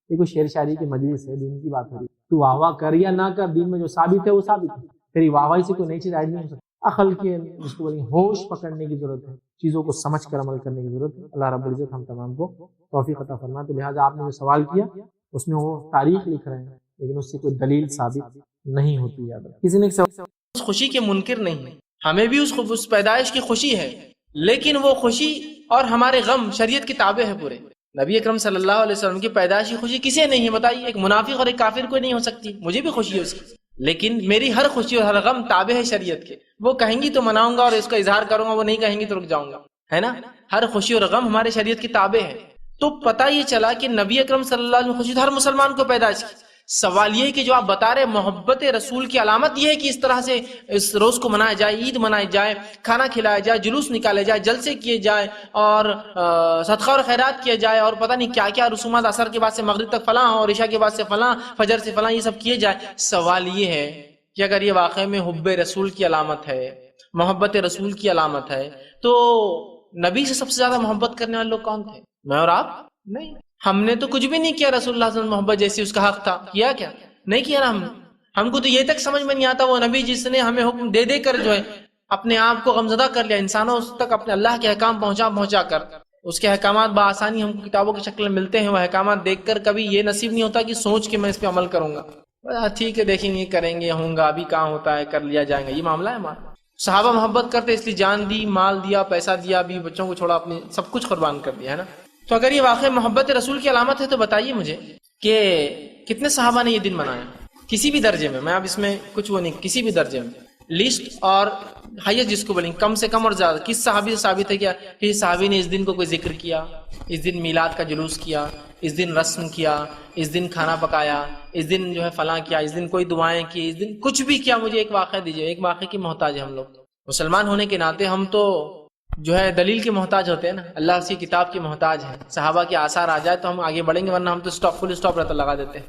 یہ، کوئی شعر شاعری کی مجلس ہے، دین کی بات ہو رہی ہے. تو واہ واہ کر یا نہ کر، دین میں جو ثابت ہے وہ ثابت ہے. تیری واہ واہی سے کوئی نئی چیز ایڈ نہیں ہو سکتی. عقل کے جس کو بولیں ہوش پکڑنے کی ضرورت ہے، چیزوں کو سمجھ کر عمل کرنے کی ضرورت ہے. اللہ رب العزت ہم تمام کو توفیق عطا فرمائے. تو لہٰذا آپ نے جو سوال کیا اس میں وہ تاریخ لکھ رہے ہیں، لیکن اس سے کوئی دلیل ثابت نہیں ہوتی. یاد رکھ. کسی نے اس خوشی کے منکر نہیں ہے، ہمیں بھی اس پیدائش کی خوشی ہے، لیکن وہ خوشی اور ہمارے غم شریعت کی تابع ہے پورے. نبی اکرم صلی اللہ علیہ وسلم کی پیدائش کی خوشی کسے نہیں ہے بتائیے؟ ایک منافق اور ایک کافر کو نہیں ہو سکتی. مجھے بھی خوشی ہے اس کی، لیکن میری ہر خوشی اور ہر غم تابع ہے شریعت کے. وہ کہیں گی تو مناؤں گا اور اس کا اظہار کروں گا، وہ نہیں کہیں گی تو رک جاؤں گا، ہے نا. ہر خوشی اور غم ہمارے شریعت کی تابع ہے. تو پتہ یہ چلا کہ نبی اکرم صلی اللہ علیہ وسلم خوشی ہر مسلمان کو پیدائش کی. سوال یہ کہ جو آپ بتا رہے محبت رسول کی علامت یہ ہے کہ اس طرح سے اس روز کو منایا جائے، عید منائی جائے، کھانا کھلایا جائے، جلوس نکالے جائے، جلسے کیے جائے اور صدقہ اور خیرات کیا جائے اور پتہ نہیں کیا کیا رسومات، عصر کے بعد سے مغرب تک فلاں اور عشاء کے بعد سے فلاں، فجر سے فلاں، یہ سب کیے جائے. سوال یہ ہے کہ اگر یہ واقعے میں حب رسول کی علامت ہے، محبت رسول کی علامت ہے، تو نبی سے سب سے زیادہ محبت کرنے والے لوگ کون تھے؟ میں اور آپ؟ نہیں. ہم نے تو کچھ بھی نہیں کیا رسول اللہ صلی اللہ علیہ وسلم محبت جیسی اس کا حق تھا. کیا کیا نہیں کیا نا. ہم کو تو یہ تک سمجھ میں نہیں آتا وہ نبی جس نے ہمیں حکم دے دے کر جو ہے اپنے آپ کو غمزدہ کر لیا، انسانوں تک اپنے اللہ کے احکام پہنچا کر، اس کے احکامات بآسانی ہم کو کتابوں کی شکل میں ملتے ہیں، وہ احکامات دیکھ کر کبھی یہ نصیب نہیں ہوتا کہ سوچ کے میں اس پہ عمل کروں گا. ٹھیک ہے دیکھیں گے، کریں گے، ہوں گا، ابھی کہاں ہوتا ہے، کر لیا جائے گا. یہ معاملہ ہے ہمارا. صحابہ محبت کرتے اس لیے جان دی، مال دیا، پیسہ دیا، بھی بچوں کو چھوڑا، اپنے سب کچھ قربان کر دیا، ہے نا. تو اگر یہ واقعی محبت رسول کی علامت ہے تو بتائیے مجھے کہ کتنے صحابہ نے یہ دن منایا؟ کسی بھی درجے میں، میں اب اس میں کچھ وہ نہیں، کسی بھی درجے میں لسٹ اور ہائیسٹ جس کو بولیں، کم سے کم اور زیادہ، کس صحابی سے ثابت ہے کیا کہ صحابی نے اس دن کو کوئی ذکر کیا، اس دن میلاد کا جلوس کیا، اس دن رسم کیا، اس دن کھانا پکایا، اس دن جو ہے فلاں کیا، اس دن کوئی دعائیں کی، اس دن کچھ بھی کیا؟ مجھے ایک واقعہ دیجیے. ایک واقعے کی محتاج ہے ہم لوگ. مسلمان ہونے کے ناطے ہم تو جو ہے دلیل کے محتاج ہوتے ہیں نا، اللہ کی کتاب کی محتاج ہے. صحابہ کے آثار آ جائے تو ہم آگے بڑھیں گے، ورنہ ہم تو فل اسٹاپ رہتا لگا دیتے ہیں.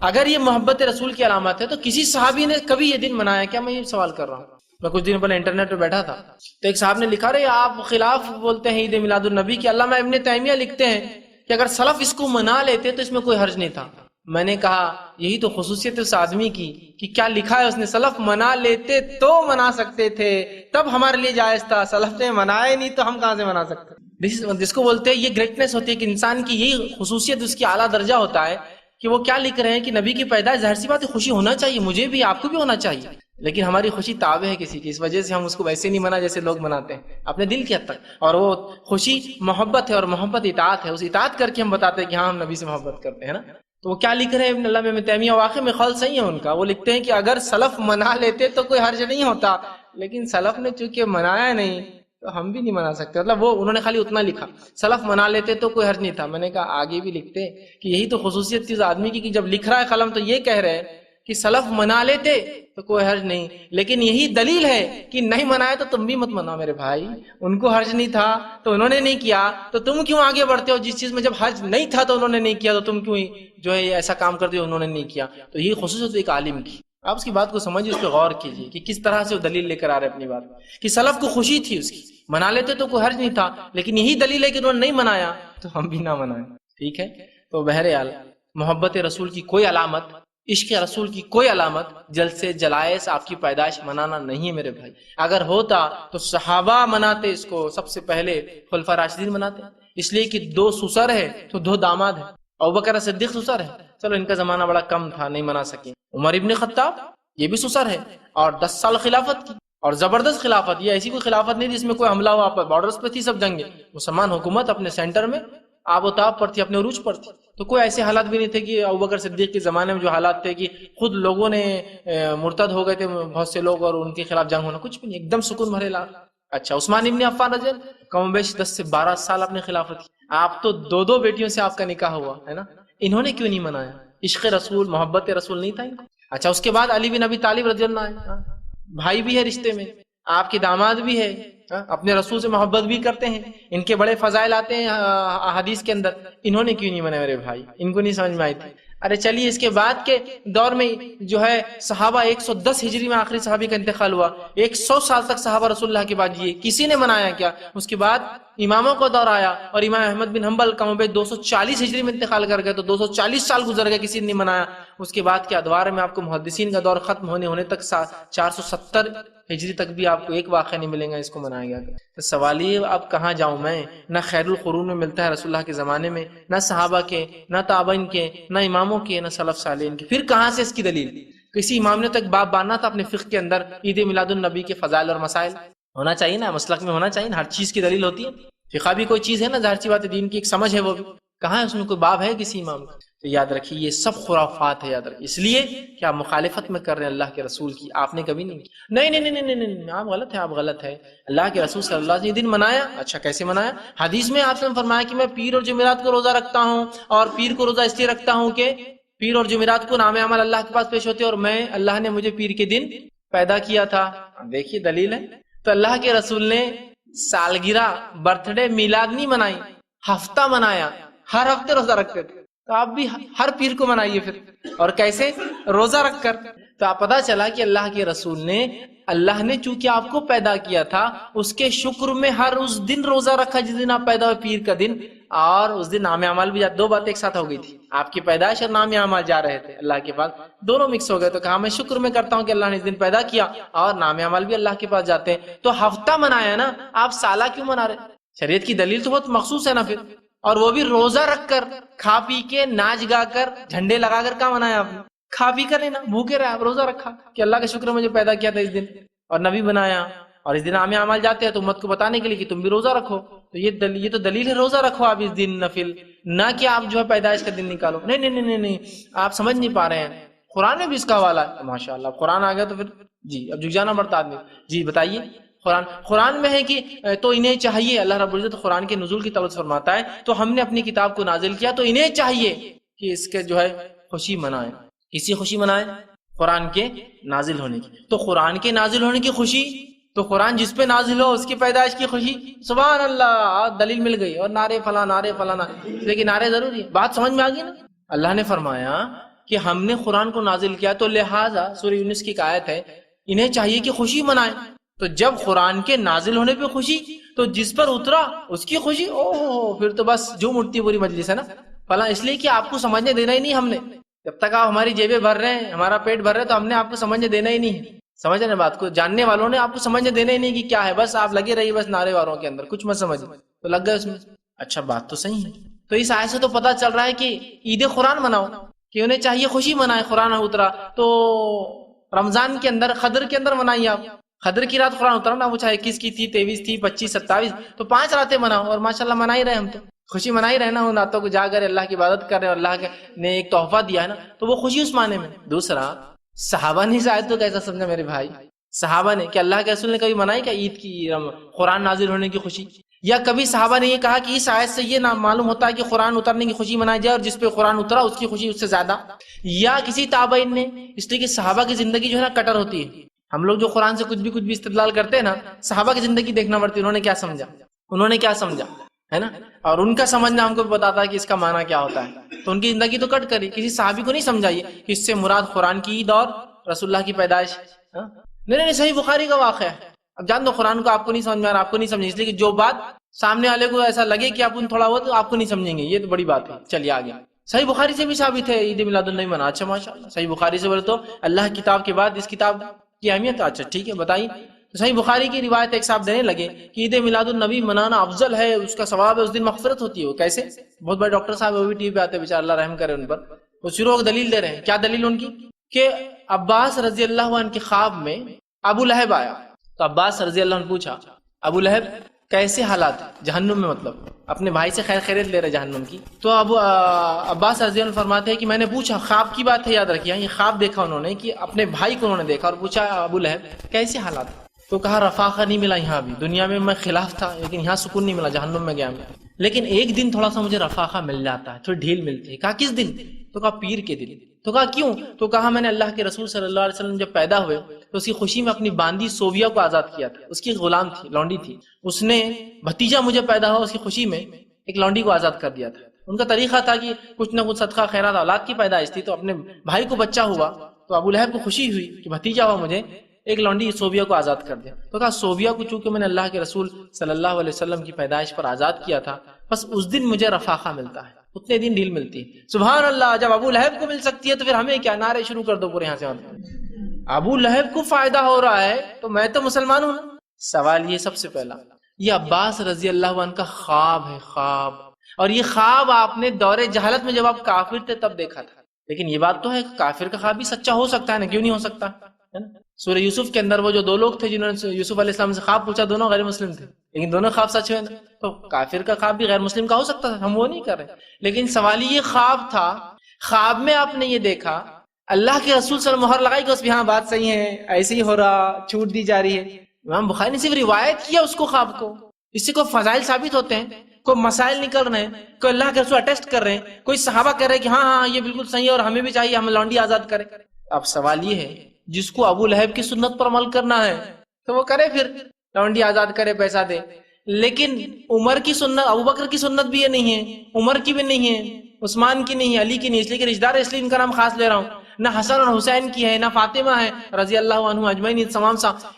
اگر یہ محبت رسول کی علامت ہے تو کسی صحابی نے کبھی یہ دن منایا کیا؟ میں یہ سوال کر رہا ہوں. میں کچھ دن پہلے انٹرنیٹ پہ بیٹھا تھا تو ایک صاحب نے لکھا رہے آپ خلاف بولتے ہیں عید میلاد النبی کی. علامہ ابن تیمیہ لکھتے ہیں کہ اگر سلف اس کو منا لیتے تو اس میں کوئی حرج نہیں تھا. میں نے کہا یہی تو خصوصیت اس آدمی کی کہ کیا لکھا ہے اس نے، سلف منا لیتے تو منا سکتے تھے، تب ہمارے لیے جائز تھا. سلف نے منائے نہیں تو ہم کہاں سے منا سکتے؟ جس کو بولتے ہیں یہ گریٹنس ہوتی ہے کہ انسان کی یہی خصوصیت اس کی اعلیٰ درجہ ہوتا ہے کہ وہ کیا لکھ رہے ہیں کہ نبی کی پیدائش، ظاہر سی بات ہے خوشی ہونا چاہیے، مجھے بھی، آپ کو بھی ہونا چاہیے، لیکن ہماری خوشی تابع ہے کسی کی، اس وجہ سے ہم اس کو ویسے نہیں منا جیسے لوگ مناتے ہیں اپنے دل کی حد تک. اور وہ خوشی محبت ہے اور محبت اطاعت ہے، اس اطاعت کر کے ہم بتاتے ہیں کہ ہاں ہم نبی سے محبت کرتے ہیں نا. تو وہ کیا لکھ رہے ہیں علامہ ابن تیمیہ؟ واقعی میں خیال صحیح ہے ان کا. وہ لکھتے ہیں کہ اگر سلف منا لیتے تو کوئی حرج نہیں ہوتا، لیکن سلف نے چونکہ منایا نہیں تو ہم بھی نہیں منا سکتے. مطلب وہ انہوں نے خالی اتنا لکھا، سلف منا لیتے تو کوئی حرج نہیں تھا. میں نے کہا آگے بھی لکھتے کہ یہی تو خصوصیت تھی اس آدمی کی کہ جب لکھ رہا ہے قلم تو یہ کہہ رہے ہیں کہ سلف منا لیتے تو کوئی حرج نہیں، لیکن یہی دلیل ہے کہ نہیں منایا تو تم بھی مت مناؤ میرے بھائی. ان کو حرج نہیں تھا تو انہوں نے نہیں کیا، تو تم کیوں آگے بڑھتے ہو؟ جس چیز میں جب حرج نہیں تھا تو انہوں نے نہیں کیا تو تم کیوں جو ہے ایسا کام کرتے ہو انہوں نے نہیں کیا؟ تو یہ خصوصیت ایک عالم کی. آپ اس کی بات کو سمجھیے، اس پہ غور کیجیے کہ کس طرح سے وہ دلیل لے کر آ رہے اپنی بات کہ سلف کو خوشی تھی اس کی، منا لیتے تو کوئی حرج نہیں تھا، لیکن یہی دلیل ہے کہ انہوں نے نہیں منایا تو ہم بھی نہ منائیں. ٹھیک ہے. تو بہرحال محبت رسول کی کوئی علامت، عشق رسول کی کوئی علامت جلسے جلائس آپ کی پیدائش منانا نہیں ہے میرے بھائی. اگر ہوتا تو صحابہ مناتے اس کو، سب سے پہلے خلفاء راشدین مناتے، اس لیے کہ 2 سسر ہے تو 2 داماد ہیں. ابوبکر صدیق سسر ہے، چلو ان کا زمانہ بڑا کم تھا نہیں منا سکے. عمر ابن خطاب یہ بھی سسر ہے، اور 10 سال خلافت کی، اور زبردست خلافت، یہ ایسی کوئی خلافت نہیں جس میں کوئی حملہ ہوا پر، بارڈرز پہ تھی سب جنگیں، مسلمان حکومت اپنے سینٹر میں آب و تاب پر تھی، اپنے عروج پر تھی، تو کوئی ایسے حالات بھی نہیں تھے کہ ابوبکر صدیق کے زمانے میں جو حالات تھے کہ خود لوگوں نے مرتد ہو گئے تھے بہت سے لوگ اور ان کے خلاف جنگ ہونا، کچھ بھی نہیں، ایک دم سکون بھرے علاقہ۔ اچھا، عثمان ابن عفان رضی اللہ کم بیش 10 سے 12 سال اپنے خلافت کی، آپ تو 2 بیٹیوں سے آپ کا نکاح ہوا ہے نا، انہوں نے کیوں نہیں منایا؟ عشق رسول، محبت رسول نہیں تھا ان کو؟ اچھا، اس کے بعد علی بن ابی طالب رضی اللہ عنہ، بھائی بھی ہے رشتے میں، آپ کے داماد بھی ہے، اپنے رسول سے محبت بھی کرتے ہیں، ان کے بڑے فضائل آتے ہیں حدیث کے اندر، انہوں نے کیوں نہیں منایا میرے بھائی؟ ان کو نہیں سمجھ میں آئی تھی؟ ارے چلیے، اس کے بعد کے دور میں جو ہے صحابہ 110 ہجری میں آخری صحابی کا انتقال ہوا، 100 سال تک صحابہ رسول اللہ کے بعد جیے، کسی نے منایا کیا؟ اس کے بعد اماموں کو دور آیا اور امام احمد بن حنبل کم و بیش 240 ہجری میں انتقال کر گئے، تو 240 سال گزر گئے، کسی نے نہیں منایا۔ اس کے بعد کے ادوار میں آپ کو محدثین کا دور ختم ہونے تک 470 ہجری تک بھی آپ کو ایک واقعہ نہیں ملیں گا اس کو منایا گیا۔ تو سوال یہ، اب کہاں جاؤں میں؟ نہ خیر القرون میں ملتا ہے رسول اللہ کے زمانے میں، نہ صحابہ کے، نہ تابعین کے، نہ اماموں کے، نہ سلف صالحین کے، پھر کہاں سے اس کی دلیل؟ کسی امام نے تک باب باندھنا تھا اپنے فقہ کے اندر، عید میلاد النبی کے فضائل اور مسائل ہونا چاہیے نا، مسلک میں ہونا چاہیے نا، ہر چیز کی دلیل ہوتی ہے، فقہ بھی کوئی چیز ہے نا، ظاہر سی بات ہے، دین کی ایک سمجھ ہے، وہ بھی کہاں ہے اس میں کوئی باب ہے کسی امام کا؟ تو یاد رکھیے یہ سب خرافات ہے، یاد رکھیے، اس لیے کہ آپ مخالفت میں کر رہے ہیں اللہ کے رسول کی، آپ نے کبھی نہیں کی۔ نہیں، آپ غلط ہے، آپ غلط ہے، اللہ کے رسول صلی اللہ علیہ وسلم یہ دن منایا۔ اچھا، کیسے منایا؟ حدیث میں آپ نے فرمایا کہ میں پیر اور جمعرات کو روزہ رکھتا ہوں، اور پیر کو روزہ اس لیے رکھتا ہوں کہ پیر اور جمعرات کو نام عمل اللہ کے پاس پیش ہوتے، اور میں اللہ نے مجھے پیر کے دن پیدا کیا تھا۔ دیکھیے دلیل ہے۔ تو اللہ کے رسول نے سالگرہ، برتھ ڈے، میلاد نہیں منائی، ہفتہ منایا، ہر ہفتے روزہ رکھتے تھے، تو آپ بھی ہر پیر کو منائیے پھر، اور کیسے؟ روزہ رکھ کر۔ تو آپ پتا چلا کہ اللہ کے رسول نے، اللہ نے چونکہ آپ کو پیدا کیا تھا، اس کے شکر میں ہر اس دن روزہ رکھا جس دن آپ پیدا ہوئے، پیر کا دن، اور اس دن نام اعمال بھی دو باتیں ایک ساتھ ہو گئی تھی، آپ کی پیدائش اور نام اعمال جا رہے تھے اللہ کے پاس، دونوں مکس ہو گئے۔ تو کہا میں شکر میں کرتا ہوں کہ اللہ نے اس دن پیدا کیا، اور نام اعمال بھی اللہ کے پاس جاتے ہیں۔ تو ہفتہ منایا نا، آپ سالہ کیوں منا رہے؟ شریعت کی دلیل تو بہت مخصوص ہے نا پھر، اور وہ بھی روزہ رکھ کر، کھا پی کے، ناچ گا کر، جھنڈے لگا کر کہاں منایا آپ نے؟ کھا پی کر لینا، بھوکے رہے آپ، روزہ رکھا کہ اللہ کا شکر مجھے پیدا کیا تھا اس دن، اور نبی بنایا، اور اس دن عام اعمال جاتے ہیں تو امت کو بتانے کے لیے کہ تم بھی روزہ رکھو۔ تو یہ تو دلیل ہے، روزہ رکھو آپ اس دن نفل، نہ کہ آپ جو ہے پیدائش کا دن نکالو۔ نہیں، آپ سمجھ نہیں پا رہے ہیں، قرآن میں بھی اس کا حوالہ ہے۔ ماشاء اللہ، قرآن آ گیا تو پھر جی اب جھک جانا پڑتا آدمی۔ جی بتائیے، قرآن میں ہے کہ تو انہیں چاہیے، اللہ رب العزت قرآن کے نزول کی توجہ فرماتا ہے، تو ہم نے اپنی کتاب کو نازل کیا تو انہیں چاہیے کہ اس کے جو ہے خوشی منائیں۔ کسی خوشی منائیں؟ قرآن کے نازل ہونے کی۔ تو قرآن کے نازل ہونے کی خوشی، تو قرآن جس پہ نازل ہو اس کی پیدائش کی خوشی، سبحان اللہ، دلیل مل گئی، اور نعرے فلاں، لیکن نعرے ضروری ہے۔ بات سمجھ میں آ گئی نا؟ اللہ نے فرمایا کہ ہم نے قرآن کو نازل کیا تو لہٰذا، سورہ یونس کی ایک آیت ہے، انہیں چاہیے کہ خوشی منائیں۔ تو جب قرآن کے نازل ہونے پہ خوشی، تو جس پر اترا اس کی خوشی، اوہ پھر تو بس جھوم اٹھتی پوری مجلس ہے نا، فلاں، اس لیے کہ آپ کو سمجھنے دینا ہی نہیں ہم نے، جب تک آپ ہماری جیبیں بھر رہے ہیں، ہمارا پیٹ بھر رہے ہیں، تو ہم نے آپ کو سمجھنے دینا ہی نہیں ہے۔ سمجھ رہے ہیں بات کو؟ جاننے والوں نے آپ کو سمجھنے دینا ہی نہیں کہ کیا ہے، بس آپ لگے رہیے بس نعرے واروں کے اندر، کچھ مت سمجھیں، تو لگ گئے اس میں۔ اچھا، بات تو صحیح ہے۔ تو اس آیت سے تو پتہ چل رہا ہے کہ عید قرآن مناؤ، کہ انہیں چاہیے خوشی منائے، قرآن اترا تو رمضان کے اندر، قدر کے اندر منائیے آپ، قدر کی رات قرآن اترا نا، وہ چاہے 21 کی تھی، 23 تھی، 25، 27، تو 5 راتیں مناؤ، اور ماشاءاللہ منا ہی رہے ہم تو، خوشی منا ہی رہے نا، ان راتوں کو جا کر اللہ کی عبادت کر رہے ہیں، اور اللہ نے ایک تحفہ دیا ہے نا، تو وہ خوشی اس معنی میں۔ دوسرا، صحابہ نے اس آیت کو کیسا سمجھا میرے بھائی؟ صحابہ نے، کہ اللہ کے رسول نے کبھی منائی کیا عید کی، قرآن نازل ہونے کی خوشی؟ یا کبھی صحابہ نے یہ کہا کہ اس آیت سے یہ معلوم ہوتا ہے کہ قرآن اترنے کی خوشی منائی جائے، اور جس پہ قرآن اترا اس کی خوشی اس سے زیادہ؟ یا کسی تابعین نے، اس لیے کہ صحابہ کی زندگی جو ہے نا کٹر ہوتی ہے، ہم لوگ جو قرآن سے کچھ بھی استدلال کرتے ہیں نا، صحابہ کی زندگی دیکھنا پڑتی ہے، انہوں نے کیا سمجھا ہے نا، اور ان کا سمجھنا ہم کو بتاتا ہے کہ اس کا معنی کیا ہوتا ہے۔ تو ان کی زندگی تو کٹ کری، کسی صحابی کو نہیں سمجھائیے کہ اس سے مراد قرآن کی عید اور رسول اللہ کی پیدائش۔ نہیں، صحیح بخاری کا واقعہ ہے۔ اب جان دو قرآن کو آپ کو نہیں سمجھ میں آ رہا، آپ کو نہیں سمجھے، اس لیے کہ جو بات سامنے والے کو ایسا لگے کہ آپ ان تھوڑا ہوا تو آپ کو نہیں سمجھیں گے، یہ تو بڑی بات ہے۔ چلیے آگے، صحیح بخاری سے بھی ثابت ہے عید میلاد النبی منا۔ اچھا ماشاءاللہ، صحیح بخاری سے بولے تو اللہ کتاب کے بعد اس کتاب کی اہمیت۔ اچھا ٹھیک ہے، بتائیے۔ تو صحیح بخاری کی روایت ایک صاحب دینے لگے کہ عید میلاد النبی منانا افضل ہے، اس کا ثواب ہے، اس دن مغفرت ہوتی ہے۔ وہ کیسے؟ بہت بڑے ڈاکٹر صاحب وہ بھی ٹی وی پہ آتے ہیں، بیچارہ اللہ رحم کرے ان پر، وہ شروع دلیل دے رہے ہیں۔ کیا دلیل ان کی؟ کہ عباس رضی اللہ عنہ کے خواب میں ابو لہب آیا. تو عباس رضی اللہ عنہ پوچھا ابو لہب کیسے حالات جہنم میں, مطلب اپنے بھائی سے خیر خیریت لے رہے جہنم کی. تو عباس رضی اللہ عنہ فرماتے ہیں کہ میں نے پوچھا, خواب کی بات ہے یاد رکھیے, یہ خواب دیکھا انہوں نے کہ اپنے بھائی کو انہوں نے دیکھا اور پوچھا ابو لہب کیسے حالات. تو کہا رفاقہ نہیں ملا یہاں بھی, دنیا میں میں خلاف تھا لیکن یہاں سکون نہیں ملا, جہنم میں گیا میں, لیکن ایک دن تھوڑا سا مجھے رفاقہ مل جاتا ہے, تھوڑی ڈھیل ملتی ہے. کہا کس دن؟ تو کہا پیر کے دن. تو کہا کیوں؟ تو کہا میں نے اللہ کے رسول صلی اللہ علیہ وسلم جب پیدا ہوئے تو اس کی خوشی میں اپنی باندی صوفیہ کو آزاد کیا تھا. اس کی غلام تھی, لونڈی تھی, اس نے بھتیجا مجھے پیدا ہوا اس کی خوشی میں ایک لونڈی کو آزاد کر دیا تھا. ان کا طریقہ تھا کہ کچھ نہ کچھ صدقہ خیرات, اولاد کی پیدائش تھی تو اپنے بھائی کو بچہ ہوا تو ابو لہب کو خوشی ہوئی کہ بھتیجا ہوا مجھے, ایک لونڈی صوفیہ کو آزاد کر دیا. تو کہا صوفیہ کو چونکہ میں نے اللہ کے رسول صلی اللہ علیہ وسلم کی پیدائش پر آزاد کیا تھا, بس اس دن مجھے رفاقہ ملتا ہے, اتنے دن ڈھیل ملتی ہے. سبحان اللہ, جب ابو لہب کو مل سکتی ہے تو پھر ہمیں کیا, نعرے شروع کر دو پورے یہاں سے. ابو لہب کو فائدہ ہو رہا ہے تو میں تو مسلمان ہوں نا. سوال یہ سب سے پہلا, یہ عباس رضی اللہ عنہ کا خواب ہے, خواب, اور یہ خواب آپ نے دور جہالت میں جب آپ کافر تھے تب دیکھا تھا. لیکن یہ بات تو ہے کافر کا خواب بھی سچا ہو سکتا ہے نا, کیوں نہیں ہو سکتا. سورہ یوسف کے اندر وہ جو دو لوگ تھے جنہوں نے یوسف علیہ السلام سے خواب پوچھا, دونوں غیر مسلم تھے لیکن دونوں خواب سچ ہوئے نا. تو کافر کا خواب بھی غیر مسلم کا ہو سکتا تھا, ہم وہ نہیں کر رہے. لیکن سوال یہ خواب تھا, خواب میں آپ نے یہ دیکھا, اللہ کے رسول صلی اللہ علیہ وسلم مہر لگائی کہ اس بھی ہاں بات صحیح ہے, ایسے ہی ہو رہا, چھوٹ دی جا رہی ہے. امام بخاری نے صرف روایت کیا اس کو, خواب کو, اس سے کوئی فضائل ثابت ہوتے ہیں, کوئی مسائل نکل رہے ہیں, کوئی اللہ کے رسول اٹیسٹ کر رہے ہیں, کوئی صحابہ کہہ رہے ہیں کہ ہاں ہاں یہ بالکل صحیح ہے اور ہمیں بھی چاہیے ہم لونڈی آزاد کریں. اب سوال یہ ہے جس کو ابو لہب کی سنت پر عمل کرنا ہے تو وہ کرے, پھر لونڈی آزاد کرے, پیسہ دے. لیکن عمر کی سنت, ابو بکر کی سنت بھی یہ نہیں ہے, عمر کی بھی نہیں ہے, عثمان کی نہیں ہے, علی کی نہیں, اس لیے کہ رشتہ دار اس لیے ان کا نام خاص لے رہا ہوں, نہ حسن اور حسین کی ہے, نہ فاطمہ ہے رضی اللہ عنہ اجمعین,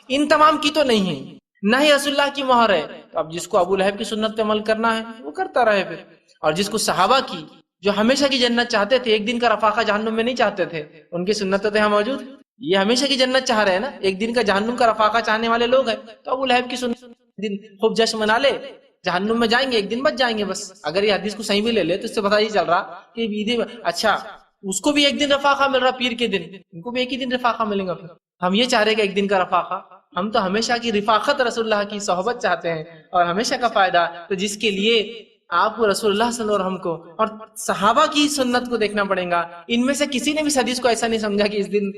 ان تمام کی تو نہیں ہے, نہ ہی رسول اللہ کی مہر ہے. اب جس کو ابو لہب کی سنت پہ عمل کرنا ہے وہ کرتا رہے پھر. اور جس کو صحابہ کی جو ہمیشہ کی جنت چاہتے تھے, ایک دن کا رفاقہ جہنم میں نہیں چاہتے تھے, ان کی سنت تو یہاں موجود, یہ ہمیشہ کی جنت چاہ رہے ہیں نا, ایک دن کا جہنم کا رفاقہ چاہنے والے لوگ ہیں. تو ابو لہب کی سنت دن خوب جشن منا لے, جہنم میں جائیں گے, ایک دن بچ جائیں گے بس. اگر یہ حدیث کو صحیح بھی لے لے تو اس سے پتہ ہی چل رہا کہ عید, اچھا اس کو بھی ایک دن رفاقہ مل رہا پیر کے دن, ان کو بھی ایک ہی دن رفاقہ ملیں گا. پھر ہم یہ چاہ رہے کہ ایک دن کا رفاقہ, ہم تو ہمیشہ کی رفاقت رسول اللہ کی صحبت چاہتے ہیں اور ہمیشہ کا فائدہ. تو جس کے لیے آپ کو رسول اللہ صلی اللہ علیہ وسلم کو اور صحابہ کی سنت کو دیکھنا پڑے گا. ان میں سے کسی نے بھی اس حدیث کو ایسا نہیں سمجھا کہ اس دن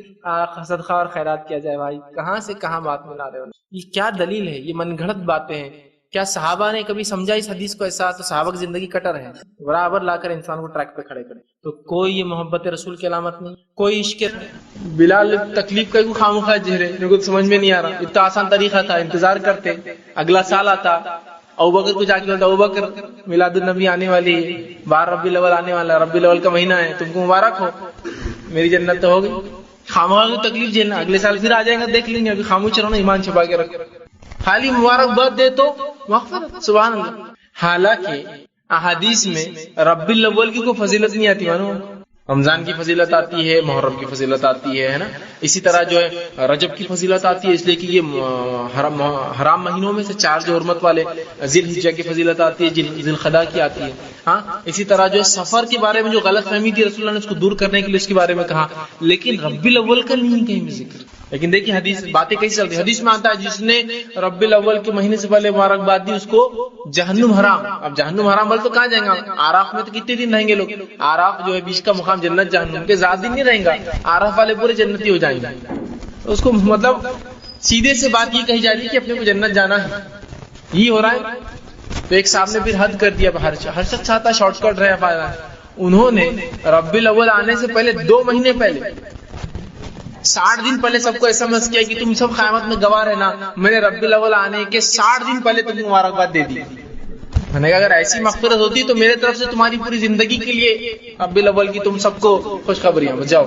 صدقہ اور خیرات کیا جائے. بھائی کہاں سے کہاں بات ملا رہے ہو, یہ کیا دلیل ہے, یہ من گھڑت باتیں ہیں. کیا صحابہ نے کبھی سمجھا اس حدیث کو ایسا؟ تو صحابہ کی زندگی کٹر ہے, برابر لا کر انسان کو ٹریک پہ کھڑے کرے. تو کوئی یہ محبت رسول کی علامت نہیں, کوئی عشق. بلال تکلیف کا خامخواہ جہرے, میرے کو سمجھ میں نہیں آ رہا. اتنا آسان طریقہ تھا, انتظار کرتے, اگلا سال آتا, ابوبکر کو جا کے بولتا ابوبکر میلاد النبی آنے والی ہے, 12 ربیع الاول آنے والا, ربیع الاول کا مہینہ ہے, تم کو مبارک ہو, میری جنت تو ہو گئی. خامخواہ کی تکلیف جھیلنا, اگلے سال پھر آ جائیں گے, دیکھ لیں گے, ابھی خاموش رہو نا, ایمان چھپا کے رکھو, خالی مبارکباد دے تو مغفرت. سبحان اللہ. حالانکہ احادیث میں ربیع الاول کی کوئی فضیلت نہیں آتی, مانو رمضان کی فضیلت آتی ہے, محرم کی فضیلت آتی ہے نا. اسی طرح جو ہے رجب کی فضیلت آتی ہے, اس لیے کہ یہ حرام مہینوں میں سے 4 جو حرمت والے, ذی الحجہ کی فضیلت آتی ہے, ذی القعدہ کی آتی ہے. ہاں اسی طرح جو ہے سفر کے بارے میں جو غلط فہمی تھی رسول اللہ نے اس کو دور کرنے کے لیے اس کے بارے میں کہا, لیکن ربیع الاول کا نہیں کہیں بھی ذکر. لیکن دیکھیے حدیث باتیں کیسی چلتی. حدیث میں آتا ہے جس نے ربیع الاول کے مہینے سے پہلے مبارکباد دی اس کو جہنم حرام. اب جہنم حرام بول تو کہاں جائیں گا, آراف میں تو کتنے دن رہیں گے لوگ. آراف جو ہے بیچ کا مقام جنت جہنم کے, زیادہ دن نہیں رہیں گا, آراف والے پورے جنتی ہو جائیں گے. اس کو مطلب سیدھے سے بات یہ کہی جا رہی ہے کہ اپنے کو جنت جانا ہے, یہ ہو رہا ہے. تو ایک صاحب نے پھر حد کر دیا, ہر شخص چاہتا ہے شارٹ کٹ رہے پائے. انہوں نے ربیع الاول آنے سے پہلے 2 مہینے پہلے 60 دن پہلے سب کو ایسا مس کیا کہ تم سب قیامت میں گواہ رہنا, میں نے ربیع الاول آنے کے 60 دن پہلے تم کو مبارکباد دے دی. میں نے کہا اگر ایسی مغفرت ہوتی تو میرے طرف سے تمہاری پوری زندگی کے لیے ربیع الاول کی تم سب کو خوشخبریاں بجاؤ.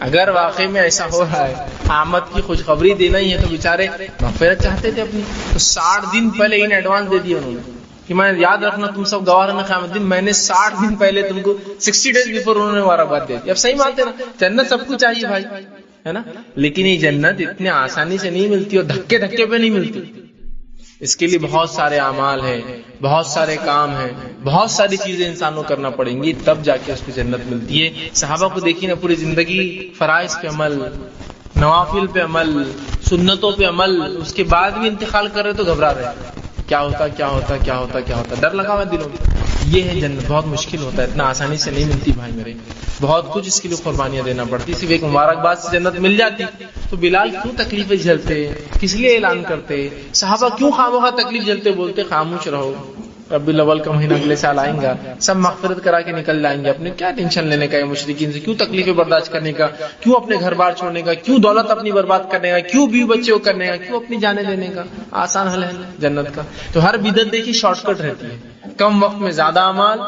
اگر واقعی میں ایسا ہو رہا ہے, آمد کی خوشخبری دینا ہی ہے, تو بیچارے مغفرت چاہتے تھے اپنی, تو 60 دن پہلے ان ایڈوانس دے دیے انہوں نے کہ میں یاد رکھنا تم سب گواہ رہنا قیامت دن. میں نے 60 دن پہلے تم کو 60 days بیفور انہوں نے مبارکباد دے دی. اب صحیح مانتے نا, جنت سب کو چاہیے بھائی, ہے نا, لیکن یہ جنت اتنے آسانی سے نہیں ملتی اور دھکے دھکے پہ نہیں ملتی. اس کے لیے بہت سارے اعمال ہیں، بہت سارے کام ہیں، بہت ساری چیزیں انسان کو کرنا پڑیں گی، تب جا کے اس کو جنت ملتی ہے۔ صحابہ کو دیکھیے نا، پوری زندگی فرائض پہ عمل، نوافل پہ عمل، سنتوں پہ عمل، اس کے بعد بھی انتقال کر رہے تو گھبرا رہے کیا ہوتا کیا ہوتا کیا ہوتا کیا ہوتا، ڈر لگا ہوا دلوں میں۔ یہ ہے جنت، بہت مشکل ہوتا ہے، اتنا آسانی سے نہیں ملتی بھائی میرے، بہت کچھ اس کے لیے قربانیاں دینا پڑتی۔ صرف ایک مبارکباد سے جنت مل جاتی تو بلال کیوں تکلیفیں جھیلتے، کس لیے اعلان کرتے؟ صحابہ کیوں خامخواہ تکلیف جھیلتے؟ بولتے خاموش رہو، ربی الاول کا مہینہ اگلے سال آئیں گا، سب مغفرت کرا کے نکل جائیں گے، اپنے کیا ٹینشن لینے کا ہے مشرکین سے، کیوں تکلیفیں برداشت کرنے کا، کیوں اپنے گھر بار چھوڑنے کا، کیوں دولت اپنی برباد کرنے کا، کیوں بیوی بچے کو کرنے کا، کیوں اپنی جانیں دینے کا؟ آسان حل ہے جنت کا۔ تو ہر بدعت دیکھیے شارٹ کٹ رہتی ہے، کم وقت میں زیادہ اعمال،